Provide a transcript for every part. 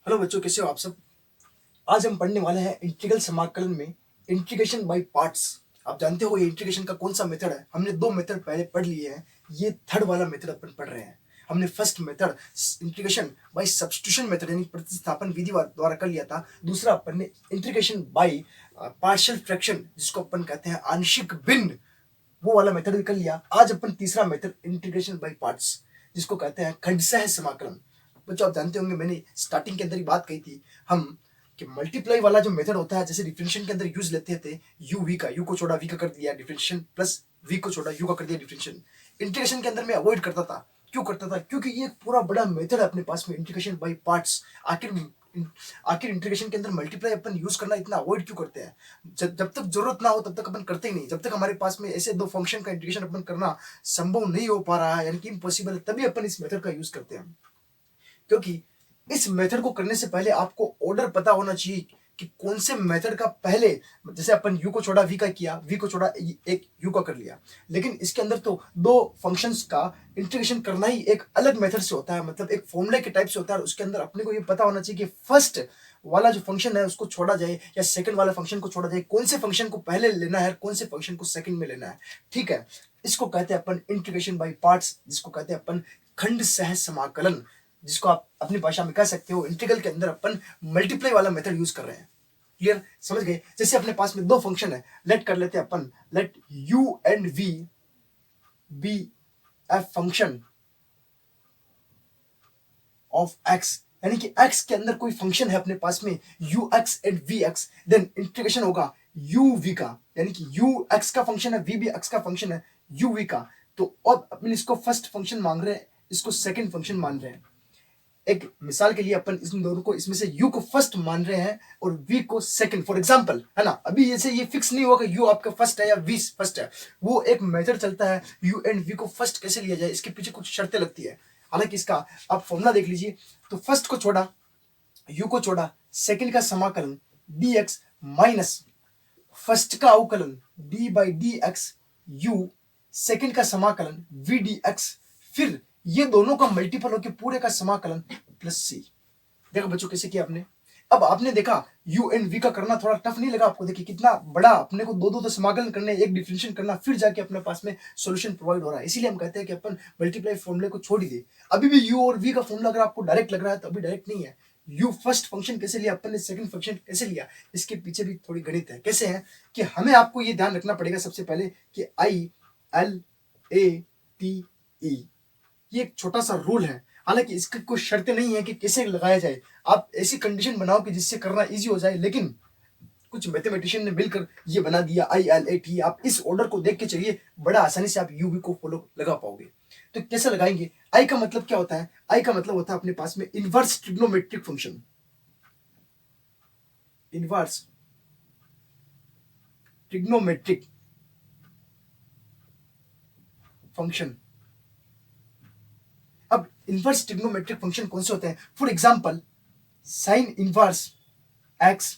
Hello बच्चों, कैसे हो आप सब। आज हम पढ़ने वाले हैं इंटीग्रल समाकलन में इंटीग्रेशन बाय पार्ट्स। आप जानते हो ये इंटीग्रेशन का कौन सा मेथड है। हमने दो मेथड पहले पढ़ लिए हैं, ये थर्ड वाला मेथड अपन पढ़ रहे हैं। हमने first method integration by substitution method यानी प्रतिस्थापन विधि द्वारा कर लिया था। दूसरा अपन ने इंटीग्रेशन बाय पार्शियल फ्रैक्शन जिसको अपन कहते हैं आंशिक भिन्न, वो वाला मेथड भी कर लिया। आज अपन तीसरा मेथड इंटीग्रेशन बाय पार्ट्स जिसको कहते हैं खंडशः समाकलन। बच्चों आप जानते होंगे, मैंने स्टार्टिंग के अंदर ही बात कही थी हम कि मल्टीप्लाई वाला जो मेथड होता है, जैसे डिफरेंशियल के अंदर यूज लेते थे यू वी का, यू को छोड़ा वी का कर दिया डिफरेंशियल, प्लस वी को छोड़ा यू का कर दिया डिफरेंशियल। इंटीग्रेशन के अंदर मैं अवॉइड करता था। क्यों करता था? क्योंकि ये पूरा बड़ा मेथड है अपने पास में इंटीग्रेशन बाय पार्ट्स। आखिर इंटीग्रेशन के अंदर मल्टीप्लाई अपन यूज करना इतना अवॉइड क्यों करते हैं? जब तक जरूरत ना हो तब तक अपन करते ही नहीं। जब तक हमारे पास में ऐसे दो फंक्शन का इंटीग्रेशन अपन करना संभव नहीं हो पा रहा है, यानी कि इम्पॉसिबल है, तभी अपन इस मेथड का यूज करते हैं। क्योंकि इस मेथड को करने से पहले आपको ऑर्डर पता होना चाहिए कि कौन से मेथड का पहले, जैसे अपन u को छोड़ा v का किया, v को छोड़ा एक u का कर लिया, लेकिन इसके अंदर तो दो फंक्शंस का इंटीग्रेशन करना ही एक अलग मेथड से होता है, मतलब एक फॉर्मूले के टाइप से होता है। उसके अंदर अपने को ये पता होना चाहिए कि फर्स्ट वाला जो फंक्शन है उसको छोड़ा जाए या सेकंड वाला फंक्शन को छोड़ा जाए, कौन से फंक्शन को पहले लेना है, कौन से फंक्शन को सेकंड में लेना है। ठीक है, इसको कहते हैं अपन इंटीग्रेशन बाय पार्ट्स, जिसको कहते हैं अपन खंडशः समाकलन, जिसको आप अपनी भाषा में कह सकते हो इंटीग्रल के अंदर अपन मल्टीप्लाई वाला मेथड यूज कर रहे हैं। क्लियर, समझ गए? जैसे अपने पास में दो फंक्शन है, लेट कर लेते हैं अपन, let u and v be a function of x, यानी कि x के अंदर कोई फंक्शन है अपने पास में ux and vx, then integration होगा uv का, यानी कि u x का फंक्शन है, v भी x का फंक्शन है uv का। तो अब अपन इसको फर्स्ट फंक्शन मान रहे हैं, इसको सेकंड फंक्शन मान रहे हैं। एक मिसाल के लिए अपन इन दोनों को, इसमें से u को फर्स्ट मान रहे हैं और v को सेकंड, फॉर एग्जांपल, है ना। अभी जैसे ये फिक्स नहीं हुआ कि u आपका फर्स्ट है या v फर्स्ट है, वो एक मेथड चलता है u एंड v को फर्स्ट कैसे लिया जाए, इसके पीछे कुछ शर्तें लगती है। हालांकि इसका आप फॉर्मूला देख लीजिए, तो फर्स्ट को छोड़ा, u को छोड़ा, सेकंड का समाकलन dx माइनस फर्स्ट का अवकलन d by D x u, second का समाकलन v dx, फिर ये दोनों का मल्टीपल होकर पूरे का समाकलन प्लस सी। देखो बच्चों कैसे किया आपने। अब आपने देखा u एंड v का करना थोड़ा टफ नहीं लगा आपको? देखिए कितना बड़ा, अपने को दो दो तो समाकलन करने, एक डिफरेंशिएशन करना, फिर जाके अपने पास में सॉल्यूशन प्रोवाइड हो रहा है। इसीलिए हम कहते हैं कि अपन मल्टीप्लाई फॉर्मूले को छोड़ ही दे। अभी भी u और v का फॉर्मूला अगर आपको डायरेक्ट लग रहा है तो अभी डायरेक्ट नहीं है। u फर्स्ट फंक्शन कैसे लिया, अपन ने सेकंड फंक्शन कैसे लिया, इसके पीछे भी थोड़ी गणित है। कैसे है कि हमें आपको ये ध्यान रखना पड़ेगा सबसे पहले कि I L A T E, ये एक छोटा सा रूल है। हालांकि इसकी कोई शर्तें नहीं है कि कैसे लगाया जाए, आप ऐसी कंडीशन बनाओ कि जिससे करना इजी हो जाए, लेकिन कुछ मैथमेटिशियन ने मिलकर ये बना दिया आई एल ए टी। आप इस ऑर्डर को देख के चलिए, बड़ा आसानी से आप यू वी को फॉलो लगा पाओगे। तो कैसे लगाएंगे? आई का मतलब क्या होता है? आई का मतलब होता है अपने पास में inverse trigonometric function, inverse trigonometric function. अब इनवर्स ट्रिग्नोमेट्रिक फंक्शन कौन से होते हैं? For example sign inverse x,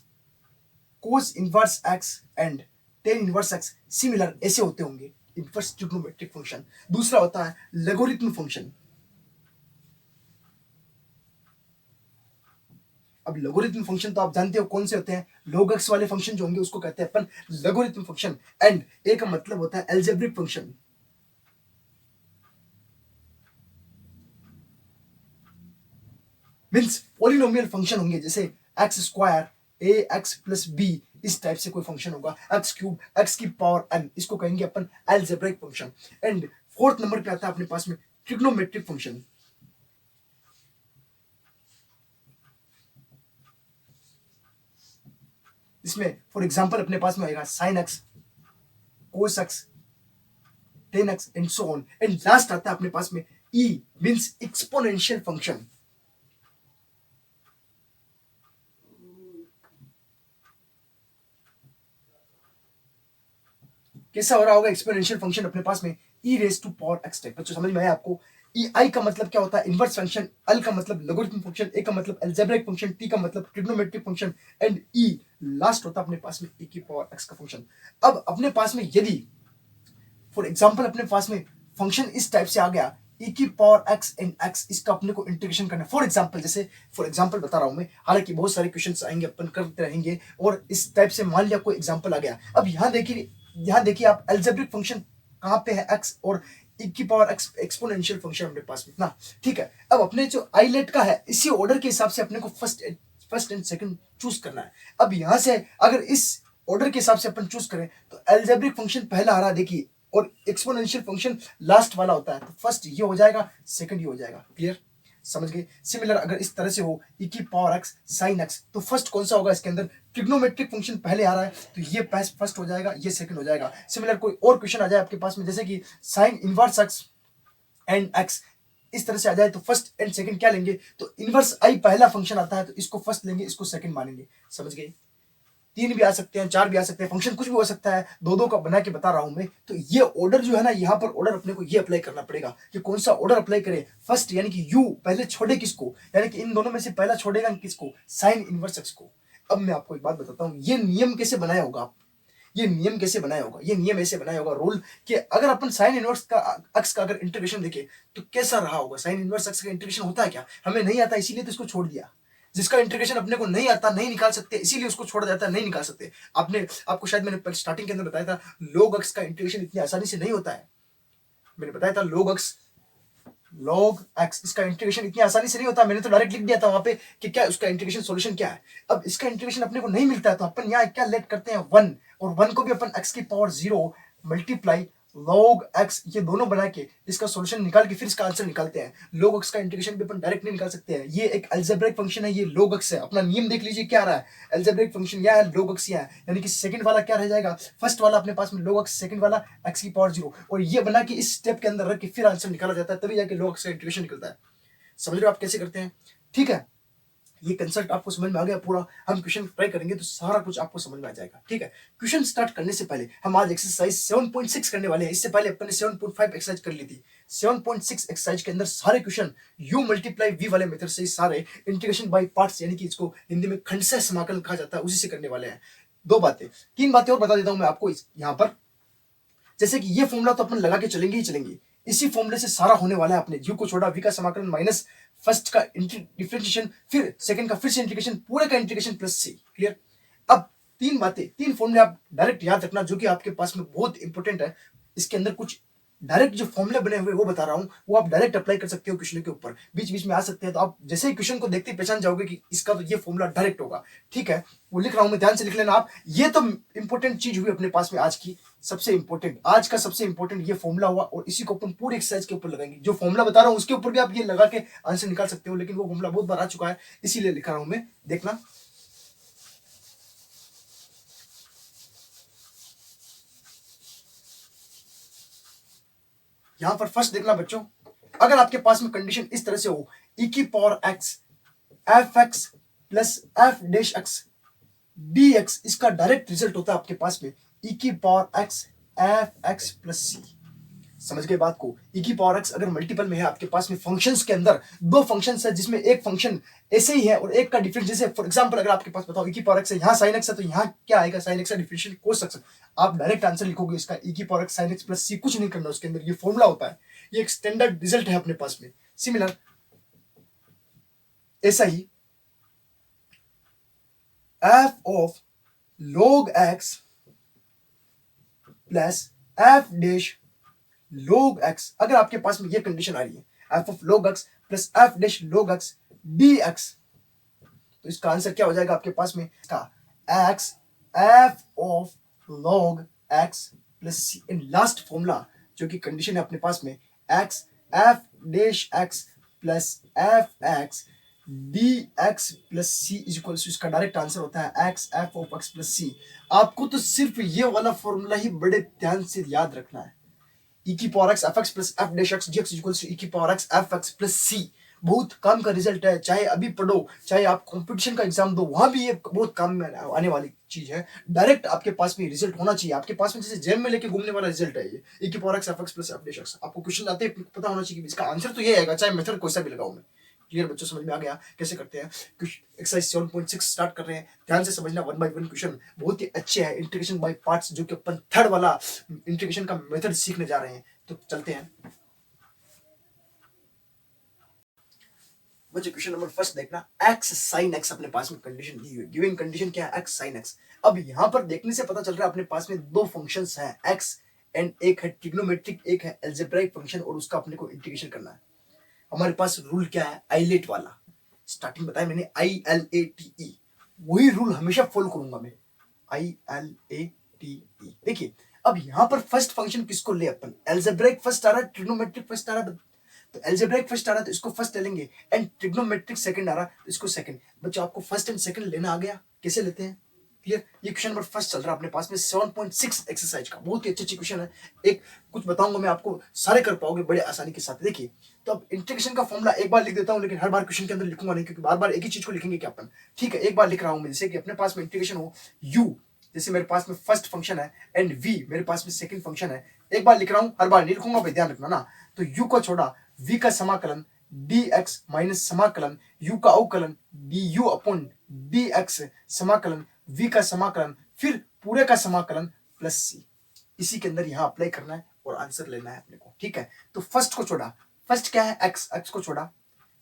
cos inverse x and ten inverse x, similar ऐसे होते होंगे इनवर्स ट्रिग्नोमेट्रिक फंक्शन। दूसरा होता है लोगरिथम फंक्शन। अब लोगरिथम फंक्शन तो आप जानते हो कौन से होते हैं, log x वाले फंक्शन जो होंगे उसको कहते हैं अपन लोगरिथम फंक्शन। एंड ए का मतलब होता है algebraic function. Means polynomial function होंगे, जैसे x square a x plus b, इस टाइप से कोई फंक्शन होगा, एक्स क्यूब एक्स की पावर n, इसको कहेंगे अपन algebraic function. And fourth number पे आता है अपने पास में ट्रिग्नोमेट्रिक फंक्शन। इसमें फॉर एग्जांपल अपने पास में आएगा sine x, cos x, tan x and so on. And last आता है अपने पास में e मींस एक्सपोनेंशियल फंक्शन। कैसा हो रहा होगा एक्सपोनेंशियल फंक्शन अपने पास में e raise to power x type. बच्चों समझ में आया आपको? ई आई का मतलब क्या होता है? इनवर्स फंक्शन, एल का मतलब लोगरिथम फंक्शन, ए का मतलब एल्जेब्रिक फंक्शन, टी का मतलब trigonometric function, and E last होता है अपने पास में e की पावर x का फंक्शन। अब अपने पास में यदि फॉर एग्जांपल अपने पास में फंक्शन इस टाइप से आ गया ई की पावर एक्स एंड एक्स, इसका अपने को इंटीग्रेशन करना है। फॉर एग्जाम्पल बता रहा हूं मैं, हालांकि बहुत सारे क्वेश्चन आएंगे, अपन करते रहेंगे। और इस टाइप से मान लिया कोई एग्जाम्पल आ गया। अब यहाँ देखिए आप एल्जेब्रिक फंक्शन कहाँ पे है एक्स, और ई की पावर एक्स एक्सपोनेंशियल फंक्शन अपने पास में ना, ठीक है। अब अपने जो आईलेट का है, इसी ऑर्डर के हिसाब से अपने को फर्स्ट एंड सेकंड चूज करना है। अब यहां से अगर इस ऑर्डर के हिसाब से अपन चूज करें तो एल्जेब्रिक फंक्शन पहला आ रहा देखिए, और एक्सपोनेंशियल फंक्शन लास्ट वाला होता है, तो फर्स्ट ये हो जाएगा, सेकंड ये हो जाएगा। क्लियर, समझ गए। सिमिलर अगर इस तरह से हो ई की पावर एक्स साइन एक्स, तो फर्स्ट कौन सा होगा इसके अंदर, ट्रिग्नोमेट्रिक फंक्शन पहले आ रहा है, तो ये फर्स्ट हो जाएगा, ये सेकंड हो जाएगा। सिमिलर कोई और क्वेश्चन आ जाए आपके पास में, जैसे कि sign inverse x and x, इस तरह से आ जाए, तो फर्स्ट एंड सेकंड क्या लेंगे, तो इनवर्स आई पहला फंक्शन आता है, तो इसको फर्स्ट लेंगे, इसको सेकंड मानेंगे। समझ गए। 3 भी आ सकते हैं, 4 भी आ सकते हैं, फंक्शन कुछ भी हो सकता है, दो का बना के बता रहा हूं मैं। तो ये ऑर्डर जो है ना, यहाँ पर ऑर्डर अपने को ये अप्लाई करना पड़ेगा कि कौन सा ऑर्डर अप्लाई करें। फर्स्ट यानी कि यू पहले छोड़े किसको, यानी कि इन दोनों में से पहला छोड़ेगा किसको, साइन इनवर्स एक्स को। अब मैं आपको एक बात बताता हूँ, ये नियम कैसे बनाया होगा आप, ये नियम कैसे बनाया होगा, ये नियम ऐसे बनाया होगा रूल, कि अगर अपन साइन इनवर्स का एक्स का अगर इंटीग्रेशन देखें तो कैसा रहा होगा। साइन इनवर्स एक्स का इंटीग्रेशन होता है क्या, हमें नहीं आता, इसीलिए तो इसको छोड़ दिया। जिसका इंटीग्रेशन अपने को नहीं आता, नहीं निकाल सकते, इसीलिए उसको छोड़ देता है, नहीं निकाल सकते। आपको शायद मैंने स्टार्टिंग के अंदर बताया था, log x का इंटीग्रेशन इतनी आसानी से नहीं होता है। मैंने बताया था log x इसका इंटीग्रेशन इतनी आसानी से नहीं होता। मैंने तो डायरेक्ट लिख दिया था वहां पे कि क्या उसका इंटीग्रेशन सॉल्यूशन क्या है। अब इसका इंटीग्रेशन अपने को नहीं मिलता है, तो अपन यहाँ क्या लेट करते हैं 1, और 1 को भी अपन x की पावर 0 मल्टीप्लाई log x, ये दोनों बना के इसका सॉल्यूशन निकाल के फिर इसका आंसर निकालते हैं। log x का इंटीग्रेशन भी अपन डायरेक्ट नहीं निकाल सकते हैं, ये एक अलजेब्रिक फंक्शन है, ये log x है। अपना नियम देख लीजिए क्या रहा है, अलजेब्रिक फंक्शन यह है, log x यह है, यानी कि सेकंड वाला क्या रह जाएगा, फर्स्ट वाला अपने पास में log x, सेकंड वाला x की पावर 0, और ये बना के इस स्टेप के अंदर रख के फिर आंसर निकाला जाता है, तभी जाके log x का इंटीग्रेशन निकलता है। समझ रहे हो आप कैसे करते हैं, ठीक है। ये कंसेप्ट आपको समझ में आ गया पूरा। हम क्वेश्चन ट्राई करेंगे तो सारा कुछ आपको समझ में आ जाएगा, ठीक है। क्वेश्चन स्टार्ट करने से पहले हम आज एक्सरसाइज 7.6 करने वाले हैं। इससे पहले अपन ने 7.5 एक्सरसाइज कर ली थी। 7.6 एक्सरसाइज के अंदर सारे क्वेश्चन u मल्टीप्लाई v वाले मेथड से, सारे इंटीग्रेशन बाय पार्ट्स, यानी कि इसको हिंदी में खंडशः समाकलन कहा जाता है, उसी से करने वाले हैं। 3 बातें और बता देता हूं मैं आपको यहाँ पर। जैसे कि ये फॉर्मूला तो अपन लगा के चलेंगे ही चलेंगे, इसी फॉर्मूले से सारा होने वाला है। अपने u को छोड़ा, v का समाकलन माइनस फर्स्ट का डिफरेंशिएशन, फिर सेकंड का फिर से इंटीग्रेशन, पूरे का इंटीग्रेशन प्लस c। क्लियर। अब 3 फॉर्मूले आप डायरेक्ट याद रखना, जो कि आपके पास में बहुत इंपॉर्टेंट है। इसके अंदर कुछ डायरेक्ट जो फॉर्मूले बने हुए वो बता रहा हूं, वो आप डायरेक्ट अप्लाई कर सकते हो क्वेश्चन के ऊपर, बीच बीच में आ सकते हैं। तो आप जैसे ही क्वेश्चन को देखते ही पहचान जाओगे कि इसका तो ये फॉर्मूला डायरेक्ट होगा, ठीक है। वो लिख रहा हूं मैं, ध्यान से लिख लेना आप। ये तो इंपॉर्टेंट चीज हुई अपने पास में आज की, सबसे इंपॉर्टेंट, आज का सबसे इंपॉर्टेंट ये फॉर्मूला हुआ, और इसी को अपन पूरी एक्सरसाइज के ऊपर लगाएंगे। जो फॉर्मूला बता रहा हूं उसके ऊपर भी आप ये लगा के आंसर निकाल सकते हो, लेकिन वो फॉर्मूला बहुत बार आ चुका है, इसीलिए लिखा रहा हूं मैं, देखना। यहां पर फर्स्ट देखना बच्चों, अगर आपके पास में कंडीशन इस तरह से हो, e की power x f x plus f dash x d x, इसका डायरेक्ट रिजल्ट होता है आपके पास में e की power x f x plus c. समझ गए बात को। e की पावर x अगर मल्टीपल में है आपके पास में, फंक्शंस के अंदर 2 फंक्शंस है, जिसमें एक फंक्शन ऐसे ही है और एक का डिफरेंस, जैसे फॉर एग्जांपल अगर आपके पास बताओ e की पावर x है, यहाँ sin x है, तो यहाँ क्या आएगा, sin x का डिफरेंशियल cos x। आप डायरेक्ट आंसर लिखोगे इसका e की power x sin x plus C, कुछ नहीं करना उसके अंदर, ये फॉर्मूला होता है, ये एक स्टैंडर्ड रिजल्ट है अपने पास में। सिमिलर ऐसा ही f of log x plus f dash log x, अगर आपके पास में ये कंडीशन आ रही है, f of log x plus f dash log x dx, तो इसका आंसर क्या हो जाएगा आपके पास में, इसका x f of log x plus c। In last formula जो कि कंडीशन है अपने पास में, x f dash x plus f x dx plus c is equal to, इसका डायरेक्ट आंसर होता है x f of x plus c। आपको तो सिर्फ ये वाला फॉर्मूला ही बड़े ध्यान से याद रखना है, e की power x fx plus f dash x dx equal to e की power x fx plus c। बहुत काम का रिजल्ट है, चाहे अभी पढ़ो, चाहे आप कंपटीशन का एग्जाम दो, वहां भी ये बहुत काम में आने वाली चीज है। डायरेक्ट आपके पास में रिजल्ट होना चाहिए, आपके पास में जैसे जेब में लेके घूमने वाला रिजल्ट है ये, e की power x fx plus f dash x। आपको क्वेश्चन आते ही पता होना चाहिए कि इसका आंसर तो ये आएगा, चाहे मेथड कोई सा भी लगाऊं मैं। क्लियर बच्चों, समझ में आ गया कैसे करते हैं। एक्सरसाइज 7.6 स्टार्ट कर रहे हैं, ध्यान से समझना, 1 बाय 1 क्वेश्चन बहुत ही अच्छे हैं, इंटीग्रेशन बाय पार्ट्स, जो कि अपन थर्ड वाला इंटीग्रेशन का मेथड सीखने जा रहे हैं। तो चलते हैं। बच्चों क्वेश्चन नंबर फर्स्ट देखना, x sin x अपने पास में कंडीशन दी हुई है। गिवन कंडीशन क्या है? x sin x। अब यहां पर देखने से पता चल रहा है अपने पास में दो फंक्शंस हैं x एंड एक है ट्रिग्नोमेट्रिक, एक है अलजेब्राइक फंक्शन, और उसका अपने को इंटीग्रेशन करना है। हमारे पास रूल क्या है? आइलेट वाला। स्टार्टिंग बताया मैंने, ILATE, वही रूल हमेशा फॉलो करूंगा मैं, ILATE। देखिए अब यहां पर फर्स्ट फंक्शन किसको ले अपन? अलजेब्राइक फर्स्ट आ रहा है, ट्रिग्नोमेट्रिक फर्स्ट आ रहा है। तो अलजेब्राइक फर्स्ट आ रहा है तो इसको फर्स्ट ले लेंगे, एंड ट्रिग्नोमेट्रिक सेकंड आ रहा है तो इसको सेकंड। बच्चों आपको फर्स्ट एंड सेकंड लेना आ गया, कैसे लेते हैं? क्लियर? ये क्वेश्चन नंबर फर्स्ट चल रहा है अपने पास में 7.6 एक्सरसाइज का, बहुत ही अच्छी क्वेश्चन है। एक कुछ बताऊंगा मैं आपको, सारे कर पाओगे बड़े आसानी के साथ। देखिए तो अब इंटीग्रेशन का फॉर्मूला एक बार लिख देता हूं, लेकिन हर बार क्वेश्चन के अंदर लिखूंगा नहीं, क्योंकि बार बार एक ही चीज को लिखेंगे क्या अपन। ठीक है, एक बार लिख रहा हूं मैं, जैसे कि अपने पास में इंटीग्रेशन हो u, जैसे मेरे पास में फर्स्ट फंक्शन है, एंड v मेरे पास में सेकंड फंक्शन है। एक बार लिख रहा हूं, हर बार नहीं लिखूंगा भाई, ध्यान रखना ना। तो u को छोड़ा v का समाकलन dx माइनस समाकलन u का अवकलन du अपॉन dx समाकलन v का समाकलन फिर पूरे का समाकलन प्लस c। इसी के अंदर यहां अप्लाई करना है और आंसर लेना है अपने को। ठीक है, तो फर्स्ट को छोड़ा, फर्स्ट क्या है? x, x को छोड़ा,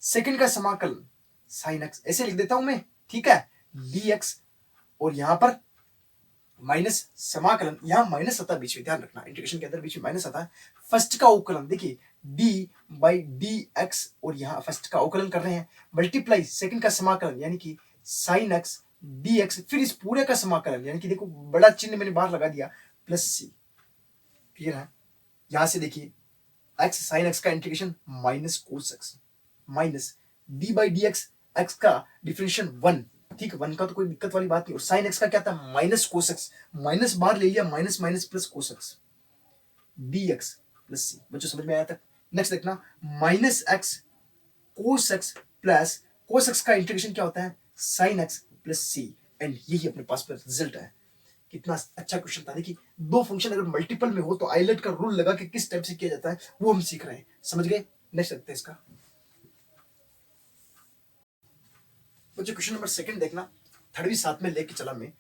सेकंड का समाकलन sin x, ऐसे लिख देता हूं मैं। ठीक है, dx, और यहां पर माइनस समाकलन, यहां माइनस आता है बीच में, ध्यान रखना इंटीग्रेशन के अंदर बीच में माइनस आता है। फर्स्ट का अवकलन देखिए d बाई डी एक्स, और यहां फर्स्ट का अवकलन कर रहे हैं, मल्टीप्लाई सेकंड का समाकलन यानी कि साइन एक्स dx, फिर इस पूरे का समाकलन यानी कि देखो बड़ा चिन्ह मैंने बाहर लगा दिया, प्लस सी। क्लियर है? यहां से देखिए x साइन एक्स का integration minus cos x, minus d by D x, x का डिफरेंशियल 1। ठीक है, 1 का तो कोई दिक्कत वाली बात नहीं। और साइन एक्स का क्या था? माइनस कोस एक्स, माइनस बाहर ले लिया, minus minus plus cos x dx plus C. बच्चों समझ में आया तक? नेक्स्ट देखना, minus x cos x plus cos x का इंटीग्रेशन क्या होता है? Sine x plus C. And यही अपने पास पर रिजल्ट है। कितना अच्छा क्वेश्चन था। देखिए दो फंक्शन अगर मल्टीपल में हो तो आइलेट का रूल लगा के किस टाइप से किया जाता है वो हम सीख रहे हैं, समझ गए? नेक्स्ट रखते हैं इसका। बच्चों क्वेश्चन नंबर सेकंड देखना, थर्ड भी साथ में लेके चला मैं।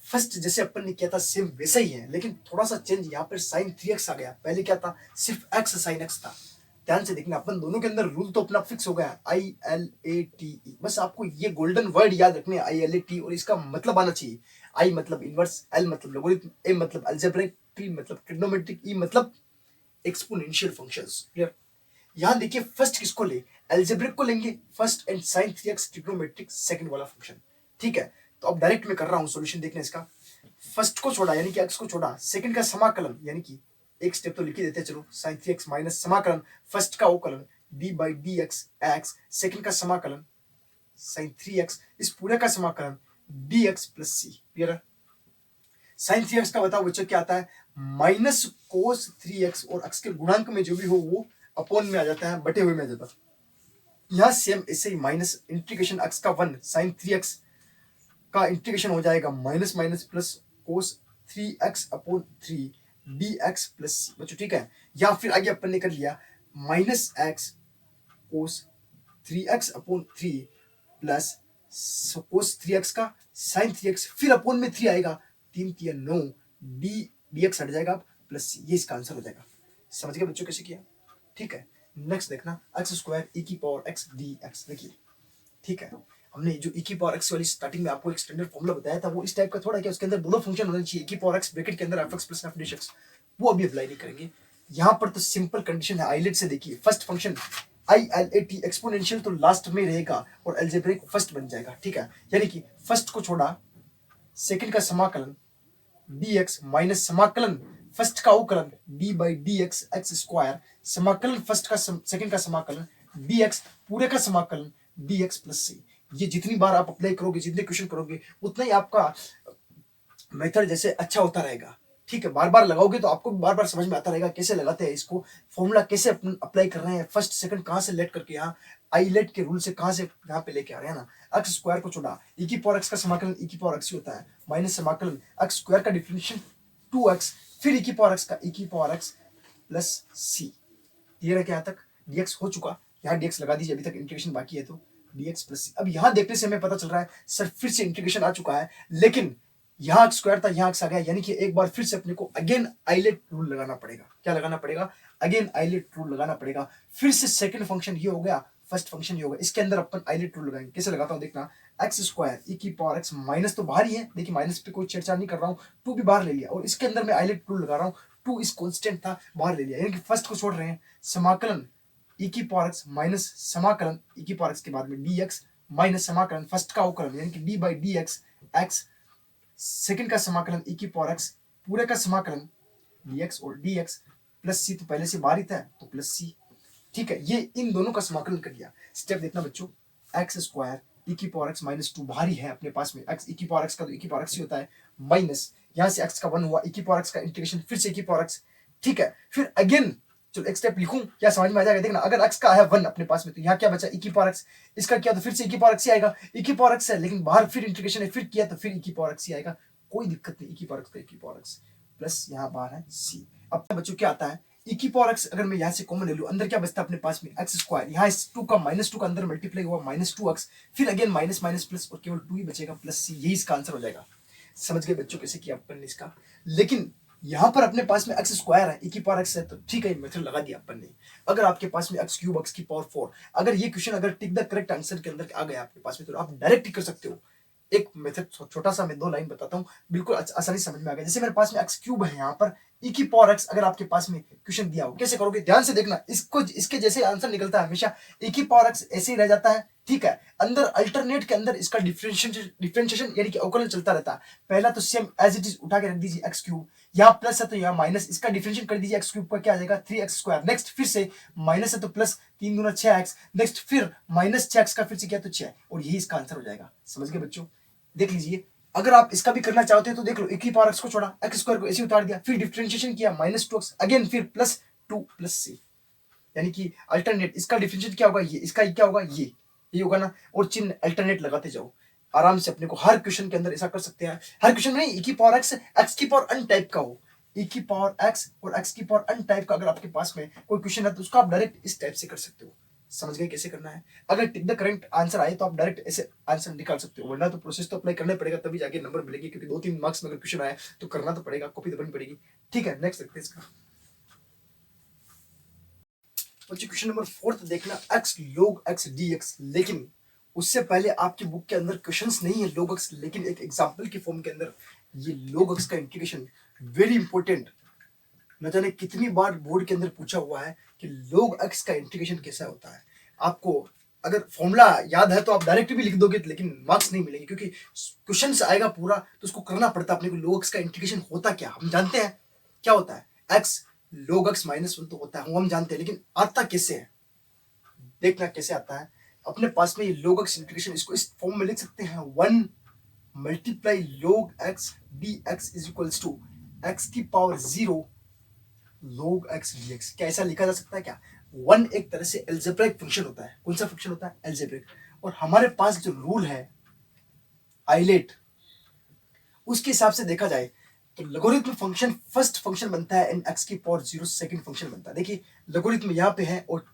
फर्स्ट जैसे अपन ने किया था सेम वैसा ही है, लेकिन थोड़ा सा चेंज, यहाँ पर साइन 3x आ गया। पहले क्या था? सिर्फ x साइन x था। ध्यान से देखना, अपन दोनों के अंदर रूल तो अपना फिक्स हो गया, ILATE। बस आपको ये गोल्डन वर्ड याद रखने, ILAT, और इसका मतलब आना चाहिए। I मतलब इनवर्स, L मतलब लोगरिथम, A मतलब अलजेब्रिक, T मतलब ट्रिग्नोमेट्रिक, E मतलब एक्सपोनेंशियल फंक्शंस। क्लियर? यहां देखिए फर्स्ट किसको ले? अलजेब्रिक को लेंगे first, and sine 3x trigonometric second वाला फंक्शन। ठीक है, तो अब डायरेक्ट मैं कर रहा हूं सॉल्यूशन, देखना इसका। फर्स्ट को छोड़ा यानी कि x को छोड़ा, सेकंड का समाकलन यानी कि एक स्टेप तो लिख ही देते हैं, चलो sin 3x माइनस समाकलन फर्स्ट का अवकलन d by D x x, second का समाकलन sin 3x इस पूरे का समाकलन dx प्लस सी। क्लियर है? sin 3x का बताओ बच्चों क्या आता है? माइनस कोस 3x, और x के गुणांक में जो भी हो वो अपॉन में आ जाता है, बटे हुए में आ जाता है। यहां सेम ऐसे ही माइनस इंटीग्रेशन x का 1 sin 3x का इंटीग्रेशन हो जाएगा minus minus plus cos 3x upon 3 dx plus C. बच्चों ठीक है, या फिर आगे अपन ने कर लिया माइनस एक्स कोस 3x upon 3 plus cos 3x का साइन 3x, फिर अपॉन में 3 आएगा, 3 3 9 dx हट जाएगा प्लस सी। ये इसका आंसर हो जाएगा। समझ गए बच्चों कैसे किया? ठीक है, नेक्स्ट देखना, एक्स स्क्वायर e की पावर x dx। देखिए ठीक है, हमने जो e की पावर x वाली स्टार्टिंग में आपको एक स्टैंडर्ड फॉर्मूला बताया था, वो इस टाइप का थोड़ा क्या, उसके अंदर दोनों फंक्शन होने चाहिए, e की पावर x ब्रैकेट के अंदर fx प्लस f dx, वो अभी अप्लाई नहीं करेंगे। यहां पर तो सिंपल कंडीशन है, आइलेट से देखिए फर्स्ट फंक्शन ILAT एक्सपोनेंशियल तो लास्ट में रहेगा और अलजेब्रिक फर्स्ट बन जाएगा। ठीक है, यानी कि फर्स्ट को छोड़ा, सेकंड का समाकलन dx माइनस समाकलन फर्स्ट का अवकलन d by D x x square, समाकलन फर्स्ट का सेकंड का समाकलन dx पूरे का समाकलन dx प्लस सी। ये जितनी बार आप अप्लाई करोगे, जितने क्वेश्चन करोगे, उतना ही आपका मेथड जैसे अच्छा होता रहेगा। ठीक है, बार बार लगाओगे तो आपको बार बार समझ में आता रहेगा कैसे लगाते हैं इसको, फॉर्मूला कैसे अप्लाई कर रहे हैं, फर्स्ट सेकंड कहाँ से लेट करके यहाँ आइलेट के रूल से कहाँ से यहाँ पे लेके आ रहे हैं ना। एक्स स्क्वायर को छोड़ा, e की पावर x का समाकलन e की पावर x ही होता है, माइनस समाकलन x स्क्वायर का डिफरेंशियल 2x, फिर e की पावर x का e की power x plus C. Clear है? क्या तक dx हो चुका, यहाँ dx लगा दीजिए, अभी तक इंटीग्रेशन बाकी है तो dx प्लस सी। अब यहाँ देखने से हमें पता चल रहा है सर फिर से इंटीग्रेशन आ चुका है, लेकिन यहाँ स्क्वायर था, यहाँ आ गया, यानी कि एक बार फिर से अपने को अगेन आइलेट रूल लगाना पड़ेगा। क्या लगाना पड़ेगा? अगेन आइलेट रूल लगाना पड़ेगा। फिर से सेकंड फंक्शन ये हो गया, फर्स्ट फंक्शन ये होगा, इसके अंदर अपन आइलेट रूल लगाएंगे। कैसे लगाता हूँ देखना, एक्स स्क्वायर ई की पावर एक्स, माइनस तो बाहर ही है, देखिए माइनस पे कोई छेड़छाड़ नहीं कर रहा हूँ, टू भी बाहर ले लिया और इसके अंदर मैं आइलेट रूल लगा रहा हूँ, टू इस कॉन्स्टेंट था बाहर ले लिया, यानी कि फर्स्ट को छोड़ रहे हैं, समाकलन ई की पावर एक्स माइनस समाकलन ई की पावर एक्स के बाद में डी एक्स माइनस समाकलन फर्स्ट का अवकलन यानी कि D by D x x, second का समाकलन ई की पावर एक्स पूरे का समाकलन dx और dx प्लस सी, तो पहले से बाहर ही था तो प्लस सी, ठीक है। ये इन दोनों का समाकलन कर दिया। स्टेप देखना बच्चों, एक्स स्क्वायर ई की पावर एक्स माइनस टू बाहर ही है अपने पास में, एक्स ई की पावर एक्स का तो ई की पावर एक्स ही होता है, माइनस यहाँ से एक्स का वन हुआ, ई की पावर एक्स का इंटीग्रेशन फिर से ई की पावर एक्स, ठीक है। फिर अगेन चलो एक स्टेप लिखूं, क्या समझ में आ जाएगा देखना, अगर एक्स का है वन अपने पास में तो यहाँ क्या बचा ई की पावर एक्स, इसका किया तो फिर से ई की पावर एक्स ही आएगा, ई की पावर एक्स है लेकिन बाहर फिर इंटीग्रेशन है, फिर किया तो फिर ई की पावर एक्स ही आएगा, कोई दिक्कत नहीं, ई की पावर एक्स का ई की पावर एक्स प्लस यहाँ बाहर है सी। अब बच्चों क्या आता है, ई की पावर एक्स अगर मैं यहाँ से कॉमन ले लूं, अंदर क्या बचता है अपने पास में एक्स स्क्वायर, यहाँ इस टू का माइनस टू का अंदर मल्टीप्लाई हुआ माइनस टू एक्स, फिर अगेन माइनस माइनस प्लस और केवल टू ही बचेगा प्लस सी, यही इसका आंसर हो जाएगा। समझ गए बच्चों कैसे किया अपन ने इसका, लेकिन यहाँ पर अपने पास में एक्स स्क्वायर है, ई की पावर एक्स है तो ठीक है मेथड लगा दिया अपन ने। अगर आपके पास में एक्स क्यूब एक्स की पावर 4, अगर ये क्वेश्चन अगर टिक द करेक्ट आंसर के अंदर आ गया आपके पास में तो आप डायरेक्ट कर सकते हो। एक मेथड छोटा सा मैं 2 लाइन बताता हूँ, बिल्कुल आसानी समझ में आ गया। जैसे मेरे पास में एक्स क्यूब है यहाँ पर, ई की पावर एक्स अगर आपके पास में क्वेश्चन दिया हो कैसे करोगे, ध्यान से देखना, इसको इसके जैसे आंसर निकलता है हमेशा, ई की पावर एक्स ऐसे ही रह जाता है, ठीक है। अंदर अल्टरनेट के अंदर इसका डिफरेंशिएशन यानी कि अवकलन चलता रहता है, पहला तो सेम एज इट इज उठा के रख दीजिए एक्स क्यूब, यहाँ प्लस है तो यहाँ माइनस, इसका डिफरेंशिएट कर दीजिए एक्स क्यूब का क्या आ जाएगा 3x स्क्वायर, नेक्स्ट फिर से माइनस है तो प्लस 3 दूना 6x, नेक्स्ट फिर माइनस 6x का फिर से क्या तो 6, और यही इसका आंसर हो जाएगा। समझ गए बच्चों, देख लीजिए अगर आप इसका भी करना चाहते हैं तो देख लो, एक ही पावर एक्स को छोड़ा, एक्स स्क्वायर को ऐसे उतार दिया, फिर डिफरेंशिएशन किया माइनस 2x अगेन फिर प्लस 2 प्लस सी, यानी कि अल्टरनेट इसका डिफरेंशिएट क्या होगा ये, इसका क्या होगा ये होगा ना, और चिन्ह अल्टरनेट लगाते जाओ, आराम से अपने को हर क्वेश्चन के अंदर ऐसा कर सकते हैं। हर क्वेश्चन में ई की पावर एक्स की पावर अन टाइप का हो, ई की पावर एक्स और एक्स की पावर अन टाइप का अगर आपके पास में कोई क्वेश्चन है तो उसको आप डायरेक्ट इस टाइप से कर सकते हो। समझ गए कैसे करना है, अगर टिक द करेक्ट आंसर आए तो आप डायरेक्ट ऐसे आंसर निकाल सकते हो, वरना तो प्रोसेस तो अप्लाई करना पड़ेगा तभी जाके नंबर मिलेंगे, क्योंकि 2-3 मार्क्स में अगर क्वेश्चन आए तो करना तो पड़ेगा, कॉपी तो बननी पड़ेगी, ठीक है। नेक्स्ट देखते हैं इसका बच्चों, क्वेश्चन नंबर 4 देखना, x log x dx, लेकिन उससे पहले आपकी बुक के अंदर क्वेश्चंस नहीं है log x, लेकिन एक एग्जांपल के फॉर्म के अंदर ये log x का इंटीग्रेशन वेरी इंपॉर्टेंट, न जाने कितनी बार बोर्ड के अंदर पूछा हुआ है कि log x का इंटीग्रेशन कैसा होता है। आपको अगर फॉर्मूला याद है तो आप डायरेक्ट भी लिख दोगे लेकिन मार्क्स नहीं मिलेंगे, क्योंकि क्वेश्चन आएगा पूरा तो उसको करना पड़ता है अपने को। log x का इंटीग्रेशन होता क्या हम जानते हैं, क्या होता है x log x माइनस 1 तो होता है वो हम जानते हैं, लेकिन आता कैसे है देखना कैसे आता है। अपने पास में ये log x इंटीग्रेशन, इसको इस फॉर्म में लिख सकते हैं 1 multiply log x dx is equals to x की पावर 0 log x dx। क्या ऐसा लिखा जा सकता है क्या, 1 एक तरह से एल्जेब्रिक फंक्शन होता है, कौन सा फंक्शन होता है एल्जेब्रिक, और हमारे पास जो रूल है आइलेट उसके हिसाब से देखा जाए तो लोगरिथम फंक्शन फर्स्ट फंक्शन बनता है एंड x की पावर 0 सेकंड फंक्शन बनता है। देखिए लोगरिथम यहाँ पे है और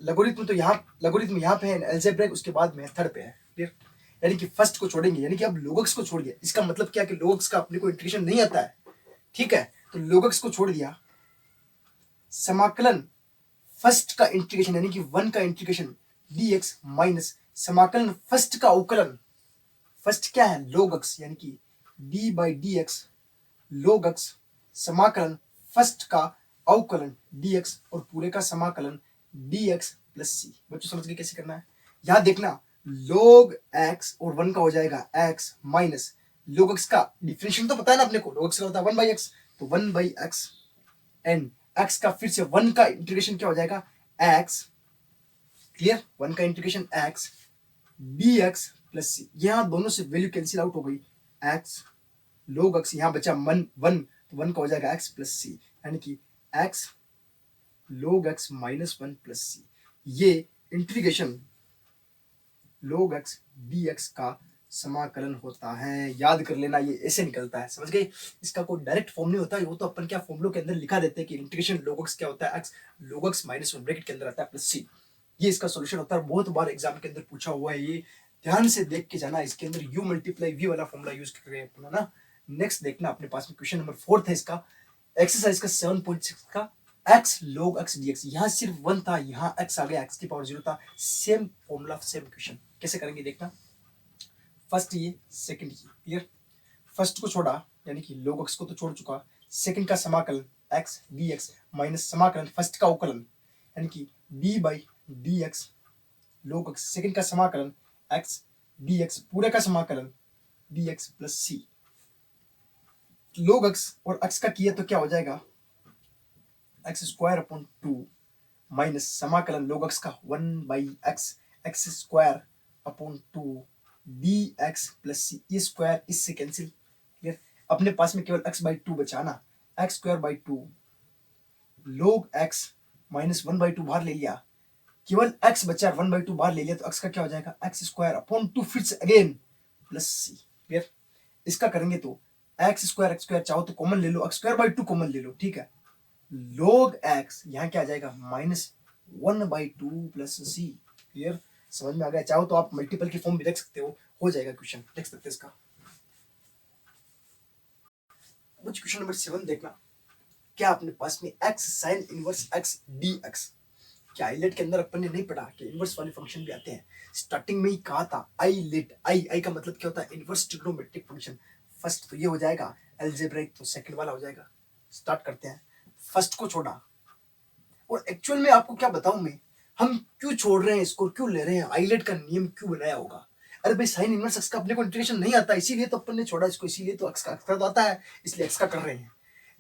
लोगरिथम तो यहाँ पे है, अलजेब्रिक उसके बाद में थर्ड पे है, क्लियर। यानी कि फर्स्ट को छोड़ेंगे, यानी कि अब log x को छोड़ दिया, इसका मतलब क्या कि log x का अपने को इंटीग्रेशन नहीं आता है, ठीक है। तो log x को छोड़ दिया, समाकलन फर्स्ट का इंटीग्रेशन यानी कि 1 का इंटीग्रेशन dx माइनस समाकलन फर्स्ट का अवकलन, फर्स्ट क्या है log x यानी कि d by D x log x समाकलन फर्स्ट का अवकलन dx और पूरे का समाकलन dx प्लस सी। बच्चों समझ गए कैसे करना है, यहां देखना log x और 1 का हो जाएगा x माइनस log x का डिफरेंशियल तो पता है ना अपने को, log x का होता है 1 बाई एक्स, तो 1 बाई एक्स एंड x का फिर से 1 का इंटीग्रेशन क्या हो जाएगा x, क्लियर, 1 का इंटीग्रेशन x dx प्लस सी। यहां दोनों से वैल्यू कैंसिल आउट हो गई, x log x यहां बचा 1 तो 1 का हो जाएगा x प्लस सी, यानी कि x log x minus 1 plus C. ये इंटीग्रेशन log x dx का समाकलन होता है, याद कर लेना, ये ऐसे निकलता है, समझ गए। इसका कोई डायरेक्ट फॉर्म नहीं होता है, वो तो अपन क्या फॉर्मूलों के अंदर लिखा देते हैं कि इंटीग्रेशन log x क्या होता है x log x minus 1 bracket के अंदर आता है प्लस सी, ये इसका सॉल्यूशन होता है। बहुत बार एग्जाम के अंदर पूछा हुआ है, ये ध्यान से देख के जाना, इसके अंदर u मल्टीप्लाई v वाला फॉर्मूला यूज कर रहे हैं अपना ना। नेक्स्ट देखना अपने पास में क्वेश्चन नंबर 4 है इसका, एक्सरसाइज का 7.6 का एक्स log x dx, यहाँ सिर्फ 1 था, यहाँ x आ गया, x की पावर 0 था। सेम फॉर्मूला सेम क्वेश्चन, कैसे करेंगे देखना। फर्स्ट ये, सेकंड ये, क्लियर। फर्स्ट को छोड़ा यानी कि log x को तो छोड़ चुका, सेकंड का समाकलन x dx माइनस समाकलन फर्स्ट का अवकलन यानी कि d by D x log x, second का समाकलन x dx पूरे का समाकलन dx plus c। log x और x का किया तो क्या हो जाएगा, एक्स स्क्वायर अपॉन 2 माइनस समाकलन log x का 1 by x square upon 2 d x plus C. ये स्क्वायर इससे कैंसिल, क्लियर। अपने पास में केवल x बाई 2 बचा ना, x square by 2 log x minus 1 by 2 बाहर ले लिया, केवल x बचा, 1 बाई 2 बाहर ले लिया तो x का क्या हो जाएगा, एक्स स्क्वायर अपॉन 2 फिर से अगेन प्लस सी, क्लियर। इसका करेंगे तो एक्स स्क्वायर चाहो तो कॉमन ले लो, एक्स स्क्वायर बाई 2 कॉमन ले लो, ठीक है। log x यहाँ क्या आ जाएगा, minus 1 by 2 plus C, clear. समझ में आ गया। चाहो तो आप मल्टीपल की फॉर्म भी देख सकते हो जाएगा क्वेश्चन, देख सकते हैं इसका। कुछ क्वेश्चन नंबर 7 देखना, क्या अपने पास में x sign inverse x dx, क्या आईलेट के अंदर अपन ने नहीं पढ़ा कि इनवर्स वाले फंक्शन भी आते हैं। स्टार्टिंग में ही कहा था आईलेट, आई का मतलब क्या होता है, इनवर्स ट्रिग्नोमेट्रिक फंक्शन। फर्स्ट तो ये हो जाएगा अलजेब्रिक, तो सेकंड वाला हो जाएगा। स्टार्ट करते हैं, फर्स्ट को छोड़ा। और एक्चुअल में आपको क्या बताऊं मैं, हम क्यों छोड़ रहे हैं इसको, क्यों ले रहे हैं, आईलेट का नियम क्यों बनाया होगा। अरे भाई साइन इनवर्स एक्स का अपने को इंटीग्रेशन नहीं आता, इसीलिए तो अपन ने छोड़ा इसको, इसीलिए तो एक्स का तो आता है, इसलिए एक्स का कर रहे हैं।